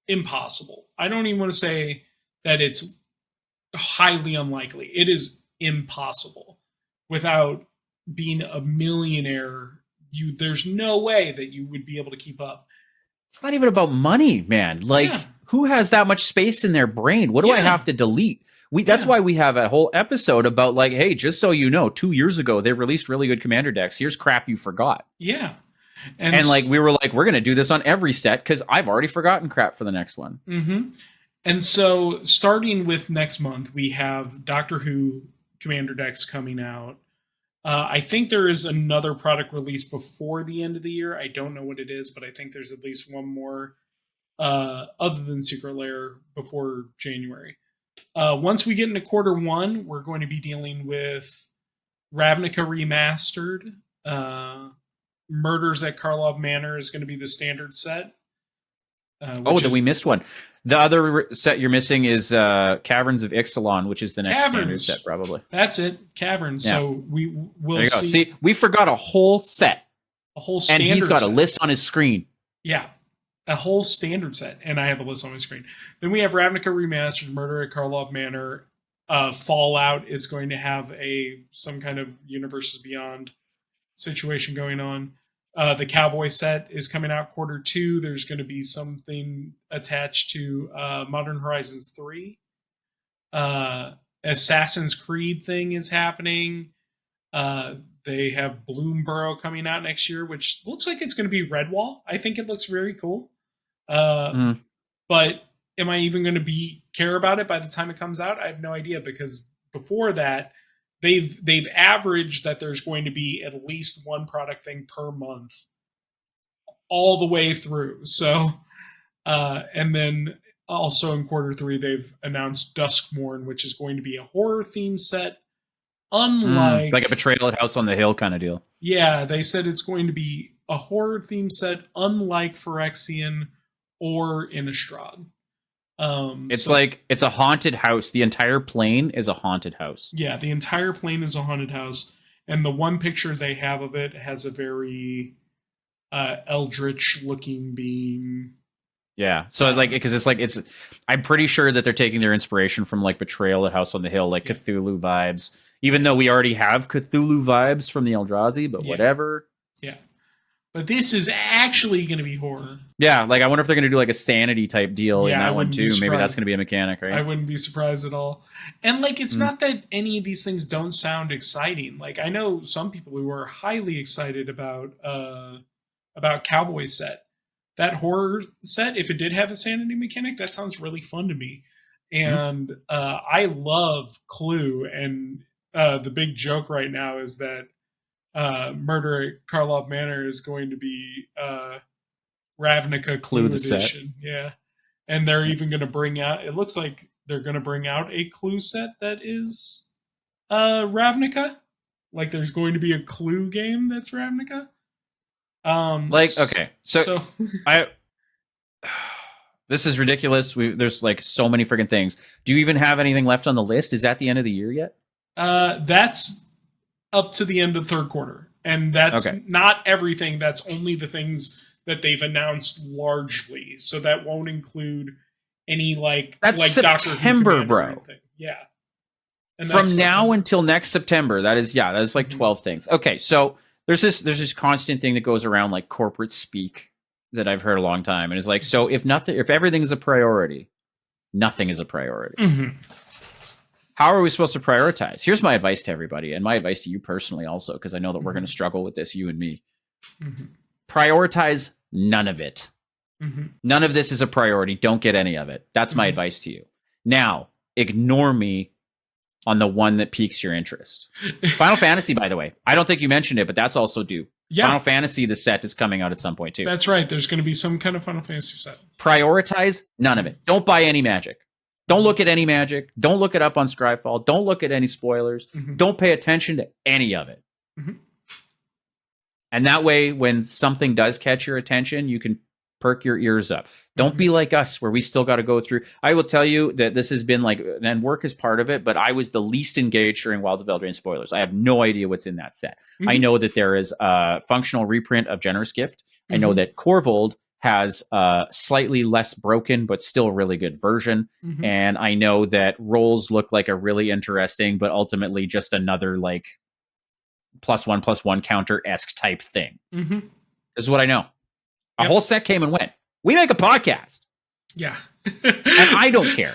impossible. I don't even want to say that it's highly unlikely. It is impossible. Without being a millionaire, there's no way that you would be able to keep up. It's not even about money, man. Like, who has that much space in their brain? What do I have to delete? That's why we have a whole episode about like, hey, just so you know, 2 years ago they released really good Commander decks. Here's crap you forgot. Yeah. And like we were like, we're going to do this on every set because I've already forgotten crap for the next one. And so starting with next month, we have Doctor Who Commander decks coming out. I think there is another product released before the end of the year. I don't know what it is, but I think there's at least one more other than Secret Lair before January. Once we get into Q1, we're going to be dealing with Ravnica Remastered. Murders at Karlov Manor is going to be the standard set. Then we missed one. The other set you're missing is Caverns of Ixalan, which is the next standard set, probably. That's it, Caverns. Yeah. So we will see. See, we forgot a whole set. A whole standard set. And he's got a list on his screen. Yeah, a whole standard set, and I have a list on my screen. Then we have Ravnica Remastered, Murder at Karlov Manor. Fallout is going to have some kind of Universes Beyond situation going on. The Cowboy set is coming out Q2. There's going to be something attached to Modern Horizons 3. Assassin's Creed thing is happening. They have Bloomburrow coming out next year, which looks like it's going to be Redwall. I think it looks very cool. But am I even going to care about it by the time it comes out? I have no idea, because before that, they've averaged that there's going to be at least one product thing per month all the way through. So, and then also in Q3, they've announced Duskmourn, which is going to be a horror theme set. Unlike like a Betrayal at House on the Hill kind of deal. Yeah, they said it's going to be a horror theme set, unlike Phyrexian or Innistrad. It's like it's a haunted house. The entire plane is a haunted house. Yeah, the entire plane is a haunted house, and the one picture they have of it has a very eldritch looking being. Yeah. So like because it's I'm pretty sure that they're taking their inspiration from like Betrayal at House on the Hill, like Cthulhu vibes. Even though we already have Cthulhu vibes from the Eldrazi, but whatever. Yeah. But this is actually going to be horror. Yeah, like I wonder if they're going to do like a sanity type deal in that one too. Maybe that's going to be a mechanic, right? I wouldn't be surprised at all. And like, it's not that any of these things don't sound exciting. Like, I know some people who are highly excited about Cowboy Set. That horror set, if it did have a sanity mechanic, that sounds really fun to me. And I love Clue, and the big joke right now is that Murder at Karlov Manor is going to be Ravnica Clue edition. Set. Yeah. And they're even going to bring out, it looks like they're going to bring out a Clue set that is Ravnica. Like there's going to be a Clue game that's Ravnica. Okay. So I this is ridiculous. There's like so many freaking things. Do you even have anything left on the list? Is that the end of the year yet? That's up to the end of third quarter. And that's not everything. That's only the things that they've announced largely. So that won't include any that's like September, bro. Yeah. And from now until next September, that is like 12 things. Okay, so there's this constant thing that goes around like corporate speak that I've heard a long time, and it's like, so if everything is a priority, nothing is a priority. How are we supposed to prioritize? Here's my advice to everybody, and my advice to you personally also, because I know that we're going to struggle with this, you and me. Prioritize none of it. None of this is a priority. Don't get any of it. That's my advice to you. Now, ignore me on the one that piques your interest. Final Fantasy, by the way. I don't think you mentioned it, but that's also due. Yeah. Final Fantasy, the set, is coming out at some point, too. That's right. There's going to be some kind of Final Fantasy set. Prioritize none of it. Don't buy any Magic. Don't look at any Magic. Don't look it up on Scryfall. Don't look at any spoilers. Don't pay attention to any of it. And that way, when something does catch your attention, you can perk your ears up. Don't be like us, where we still got to go through. I will tell you that this has been like, and work is part of it, but I was the least engaged during Wild of Eldraine spoilers. I have no idea what's in that set. I know that there is a functional reprint of Generous Gift. I know that Korvold has a slightly less broken, but still really good version. And I know that Rolls look like a really interesting, but ultimately just another like +1/+1 counter-esque type thing. This is what I know. A whole set came and went. We make a podcast. Yeah. And I don't care.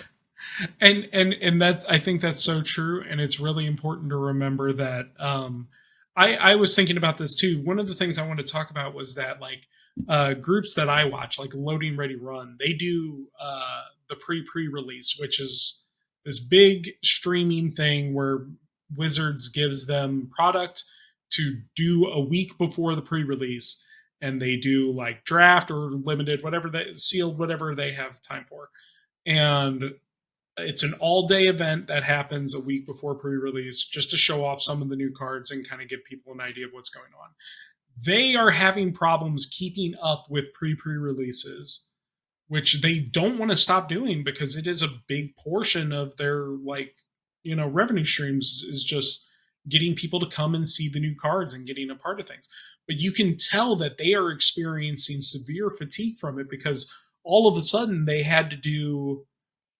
And that's, I think that's so true. And it's really important to remember that I was thinking about this too. One of the things I wanted to talk about was that like groups that I watch, like Loading Ready Run, they do the pre-release, which is this big streaming thing where Wizards gives them product to do a week before the pre-release. And they do like draft or limited, whatever they sealed, whatever they have time for. And it's an all-day event that happens a week before pre-release just to show off some of the new cards and kind of give people an idea of what's going on. They are having problems keeping up with pre-releases, which they don't want to stop doing because it is a big portion of their revenue streams is just getting people to come and see the new cards and getting a part of things. But you can tell that they are experiencing severe fatigue from it because all of a sudden they had to do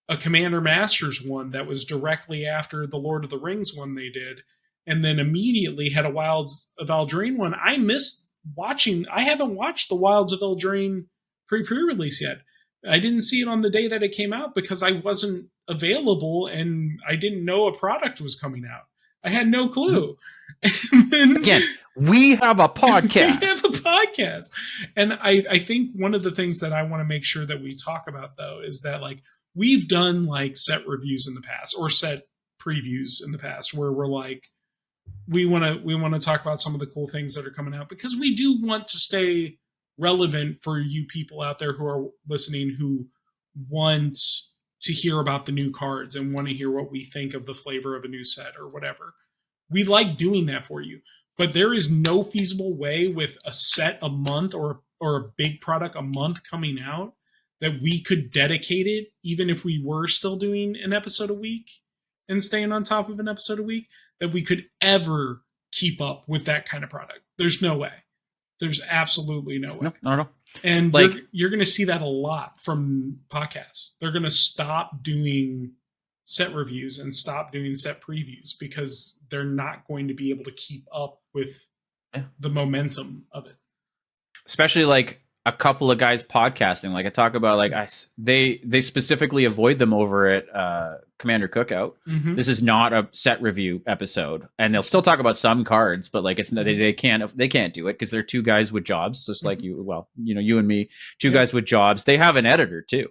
a Commander Masters one that was directly after the Lord of the Rings one they did, and then immediately had a Wilds of Eldraine one. I haven't watched the Wilds of Eldraine pre-release yet. I didn't see it on the day that it came out because I wasn't available and I didn't know a product was coming out. I had no clue. Again, we have a podcast. We have a podcast. And I think one of the things that I want to make sure that we talk about, though, is that like we've done like set reviews in the past or set previews in the past where we're like, we want to talk about some of the cool things that are coming out because we do want to stay relevant for you people out there who are listening who want to hear about the new cards and want to hear what we think of the flavor of a new set or whatever. We like doing that for you, but there is no feasible way with a set a month or a big product a month coming out that we could dedicate it, even if we were still doing an episode a week and staying on top of an episode a week, that we could ever keep up with that kind of product. There's no way. There's absolutely no way. No. And Like, you're going to see that a lot from podcasts. They're going to stop doing set reviews and stop doing set previews because they're not going to be able to keep up with the momentum of it. especially like a couple of guys podcasting, like I talk about, like they specifically avoid them over at Commander Cookout. Mm-hmm. This is not a set review episode, and they'll still talk about some cards, but like it's they can't do it because they're two guys with jobs, just like you. Well, you and me, two guys with jobs. They have an editor too.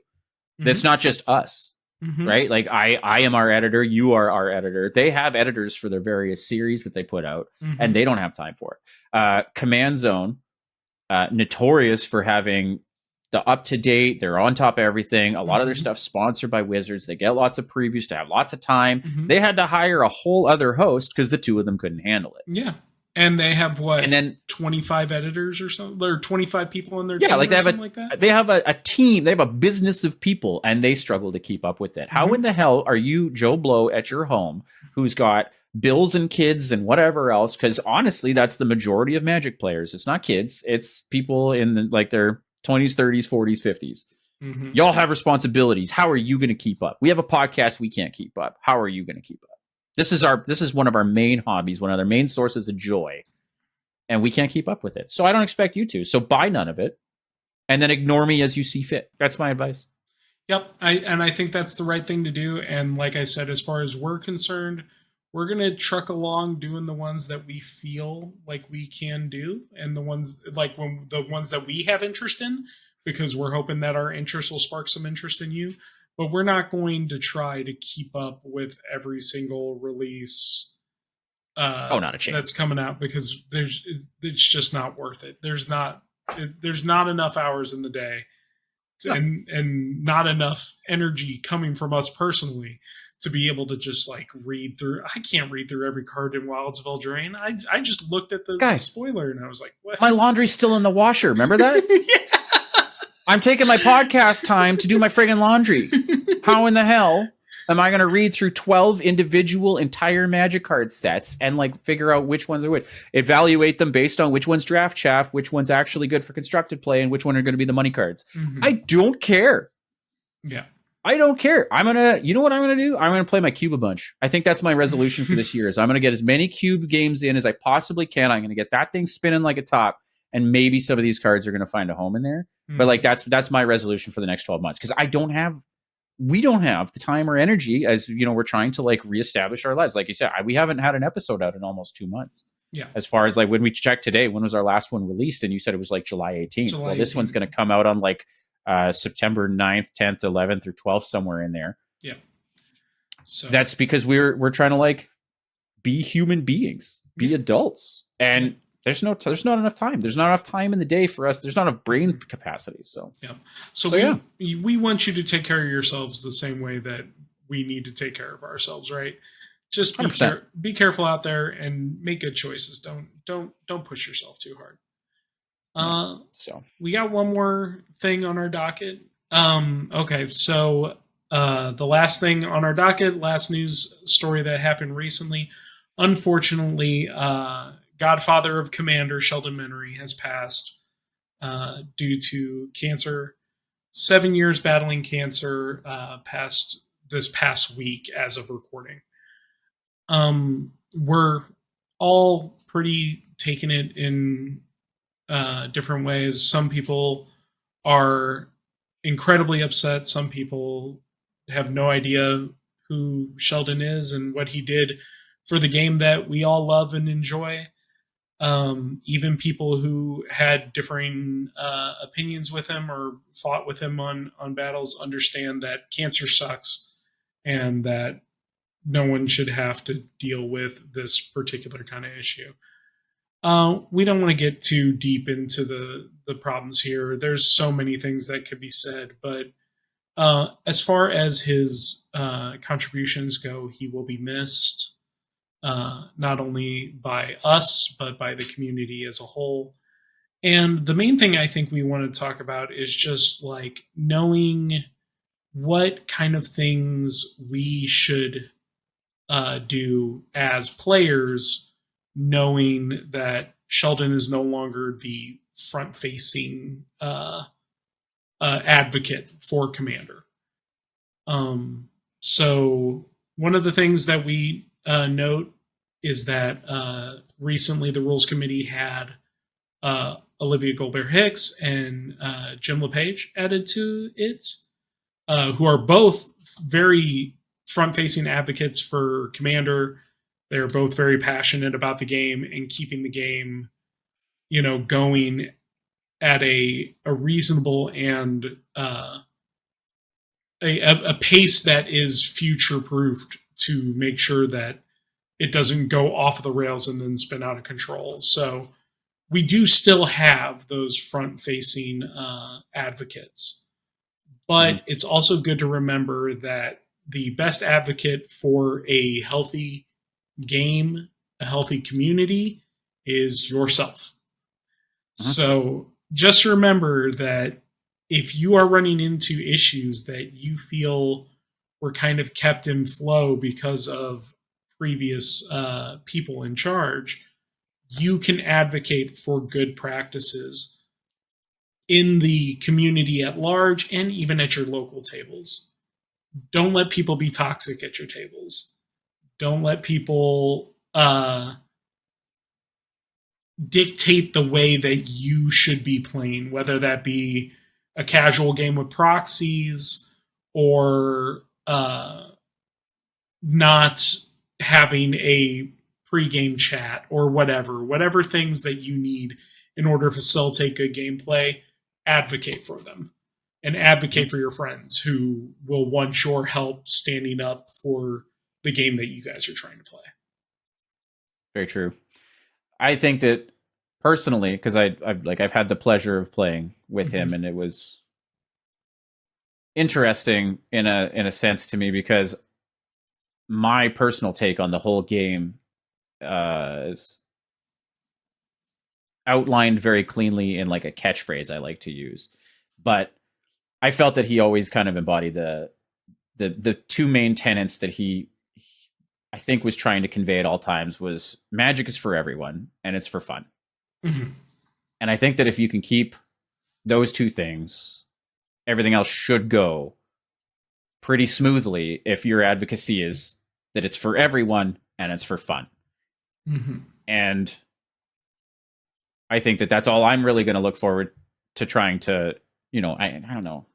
That's not just us, right? Like I am our editor, you are our editor. They have editors for their various series that they put out, and they don't have time for it. Command Zone. Notorious for having the up-to-date, they're on top of everything. A lot of their stuff sponsored by Wizards. They get lots of previews to have lots of time. They had to hire a whole other host because the two of them couldn't handle it. Yeah. And they have what? And then 25 editors or something? Or 25 people in their team like they have that? They have a team. They have a business of people, and they struggle to keep up with it. How in the hell are you, Joe Blow, at your home, who's got bills and kids and whatever else? Because honestly, that's the majority of Magic players. It's not kids. It's people in like their 20s, 30s, 40s, 50s. Y'all have responsibilities. How are you going to keep up? We have a podcast. We can't keep up. How are you going to keep up? This is one of our main hobbies, one of our main sources of joy, and we can't keep up with it. So I don't expect you to. So buy none of it, and then ignore me as you see fit. That's my advice. Yep, I think that's the right thing to do. And like I said, as far as we're concerned, we're going to truck along doing the ones that we feel like we can do, and the ones that we have interest in, because we're hoping that our interest will spark some interest in you. But we're not going to try to keep up with every single release not a chance. That's coming out, because it's just not worth it. There's not enough hours in the day and not enough energy coming from us personally to be able to just like read through. I can't read through every card in Wilds of Eldraine. I just looked at the spoiler and I was like, what? My laundry's still in the washer. Remember that? Yeah. I'm taking my podcast time to do my friggin' laundry. How in the hell am I going to read through 12 individual entire Magic card sets and like figure out which ones are which? Evaluate them based on which one's draft chaff, which one's actually good for constructed play, and which one are going to be the money cards. I don't care. Yeah. I don't care. You know what I'm going to do? I'm going to play my cube a bunch. I think that's my resolution for this year is I'm going to get as many cube games in as I possibly can. I'm going to get that thing spinning like a top, and maybe some of these cards are going to find a home in there. But like that's my resolution for the next 12 months, because we don't have the time or energy, as you know, we're trying to like reestablish our lives. Like you said, we haven't had an episode out in almost 2 months. Yeah. As far as like when we checked today, when was our last one released? And you said it was like July 18th. Well, this one's going to come out on like September 9th, 10th, 11th, or 12th, somewhere in there. Yeah. So that's because we're trying to like be human beings, be adults, and there's not enough time. There's not enough time in the day for us. There's not enough brain capacity. So yeah. So we want you to take care of yourselves the same way that we need to take care of ourselves, right? Just be careful out there and make good choices. Don't push yourself too hard. So we got one more thing on our docket. Okay, so the last thing on our docket, last news story that happened recently, unfortunately, Godfather of Commander, Sheldon Menery, has passed due to cancer. 7 years battling cancer, passed this past week as of recording. We're all pretty taking it in different ways. Some people are incredibly upset. Some people have no idea who Sheldon is and what he did for the game that we all love and enjoy. Even people who had differing opinions with him or fought with him on battles understand that cancer sucks and that no one should have to deal with this particular kind of issue. We don't want to get too deep into the problems here. There's so many things that could be said, but as far as his contributions go, he will be missed. Not only by us, but by the community as a whole. And the main thing I think we want to talk about is just like knowing what kind of things we should do as players, knowing that Sheldon is no longer the front facing advocate for Commander. So, one of the things that we note is that recently the Rules Committee had Olivia Goldberg Hicks and Jim LePage added to it, who are both very front facing advocates for Commander. They're both very passionate about the game and keeping the game, going at a reasonable and a pace that is future proofed to make sure that it doesn't go off the rails and then spin out of control. So we do still have those front facing advocates, but it's also good to remember that the best advocate for a healthy game, a healthy community, is yourself. So just remember that if you are running into issues that you feel were kind of kept in flow because of previous people in charge, you can advocate for good practices in the community at large and even at your local tables. Don't let people be toxic at your tables. Don't let people dictate the way that you should be playing, whether that be a casual game with proxies or not having a pre-game chat or whatever things that you need in order to facilitate good gameplay. Advocate for them and advocate for your friends who will want your help standing up for the game that you guys are trying to play. Very true. I think that personally, because I've had the pleasure of playing with him, and it was interesting in a sense to me, because my personal take on the whole game is outlined very cleanly in like a catchphrase I like to use. But I felt that he always kind of embodied the two main tenets that he I think was trying to convey at all times was Magic is for everyone and it's for fun. And I think that if you can keep those two things, everything else should go pretty smoothly if your advocacy is that it's for everyone and it's for fun. And I think that that's all I'm really going to look forward to trying to, I don't know.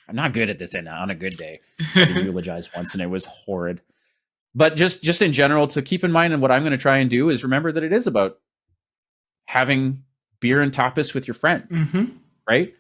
I'm not good at this on a good day. I eulogized once and it was horrid. But just in general, to keep in mind, and what I'm going to try and do is remember that it is about having beer and tapas with your friends, right?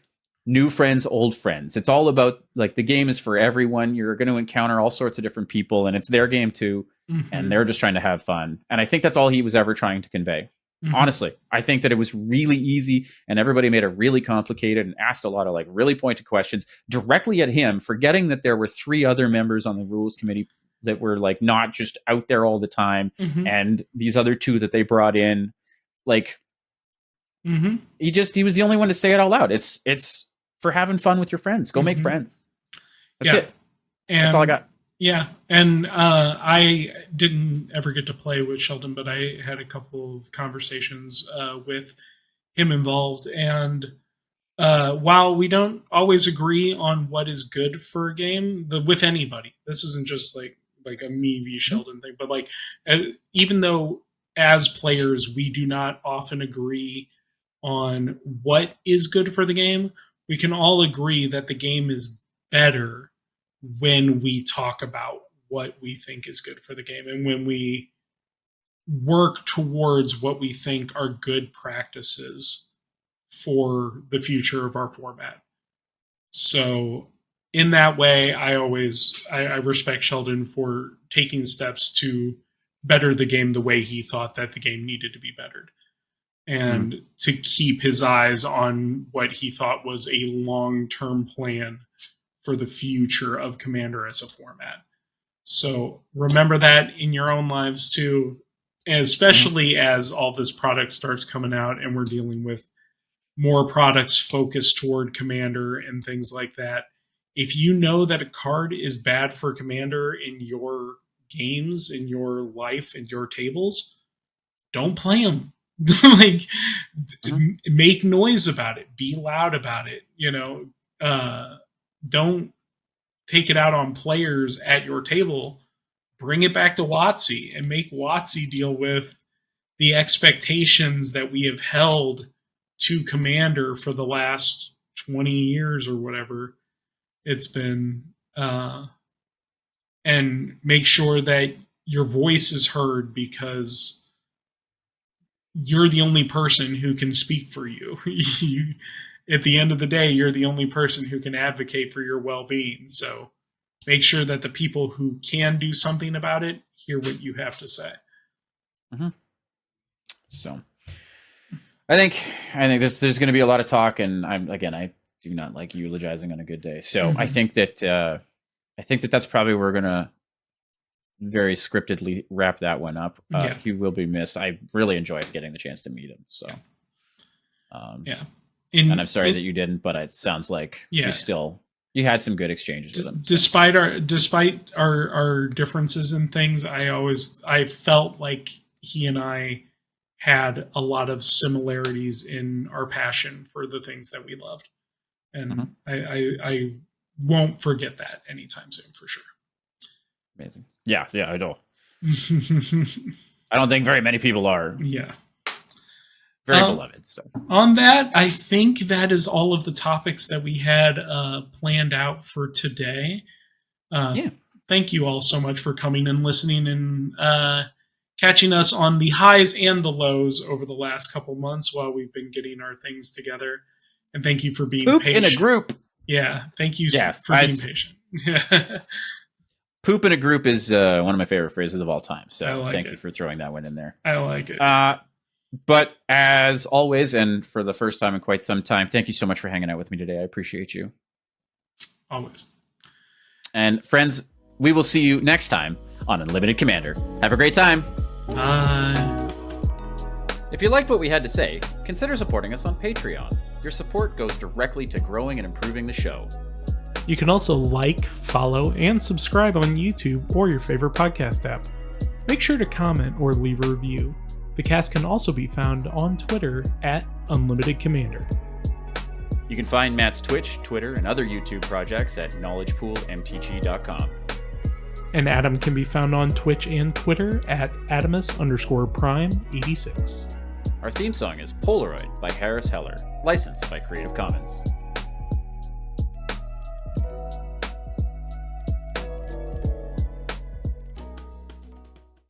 New friends, old friends. It's all about, like, the game is for everyone. You're going to encounter all sorts of different people, and it's their game too, and they're just trying to have fun. And I think that's all he was ever trying to convey. Honestly, I think that it was really easy, and everybody made it really complicated and asked a lot of like really pointed questions directly at him, forgetting that there were 3 other members on the rules committee that were like not just out there all the time, and these other 2 that they brought in, like, he was the only one to say it out loud. It's for having fun with your friends. Go make friends. That's it. And that's all I got. Yeah, and I didn't ever get to play with Sheldon, but I had a couple of conversations with him involved. And while we don't always agree on what is good for a game, with anybody, this isn't just like a me v Sheldon thing, but like even though as players we do not often agree on what is good for the game, we can all agree that the game is better when we talk about what we think is good for the game and when we work towards what we think are good practices for the future of our format. So in that way, I respect Sheldon for taking steps to better the game the way he thought that the game needed to be bettered, and to keep his eyes on what he thought was a long-term plan for the future of Commander as a format. So remember that in your own lives too, especially as all this product starts coming out and we're dealing with more products focused toward Commander and things like that. If you know that a card is bad for Commander in your games, in your life, in your tables, don't play them. Like, make noise about it. Be loud about it. Don't take it out on players at your table. Bring it back to WotC and make WotC deal with the expectations that we have held to Commander for the last 20 years or whatever it's been, and make sure that your voice is heard, because you're the only person who can speak for you. At the end of the day, you're the only person who can advocate for your well-being. So make sure that the people who can do something about it hear what you have to say. Mm-hmm. So I think there's going to be a lot of talk, and I do not like eulogizing on a good day. So I think that that's probably where we're going to very scriptedly wrap that one up. He will be missed. I really enjoyed getting the chance to meet him. So and I'm sorry that you didn't, but it sounds like you had some good exchanges with him. Despite our differences in things, I felt like he and I had a lot of similarities in our passion for the things that we loved. And I won't forget that anytime soon, for sure. Amazing. Yeah, I know. I don't think very many people are. Yeah. Very beloved. So on that, I think that is all of the topics that we had planned out for today. Thank you all so much for coming and listening and catching us on the highs and the lows over the last couple months while we've been getting our things together. And thank you for being patient. In a group. Yeah. Thank you for being patient. Poop in a group is one of my favorite phrases of all time. So thank you for throwing that one in there. I like it. But as always, and for the first time in quite some time, thank you so much for hanging out with me today. I appreciate you. Always. And friends, we will see you next time on Unlimited Commander. Have a great time. Bye. If you liked what we had to say, consider supporting us on Patreon. Your support goes directly to growing and improving the show. You can also like, follow, and subscribe on YouTube or your favorite podcast app. Make sure to comment or leave a review. The cast can also be found on Twitter at Unlimited Commander. You can find Matt's Twitch, Twitter, and other YouTube projects at knowledgepoolmtg.com. And Adam can be found on Twitch and Twitter at Adamus_Prime86. Our theme song is Polaroid by Harris Heller, licensed by Creative Commons.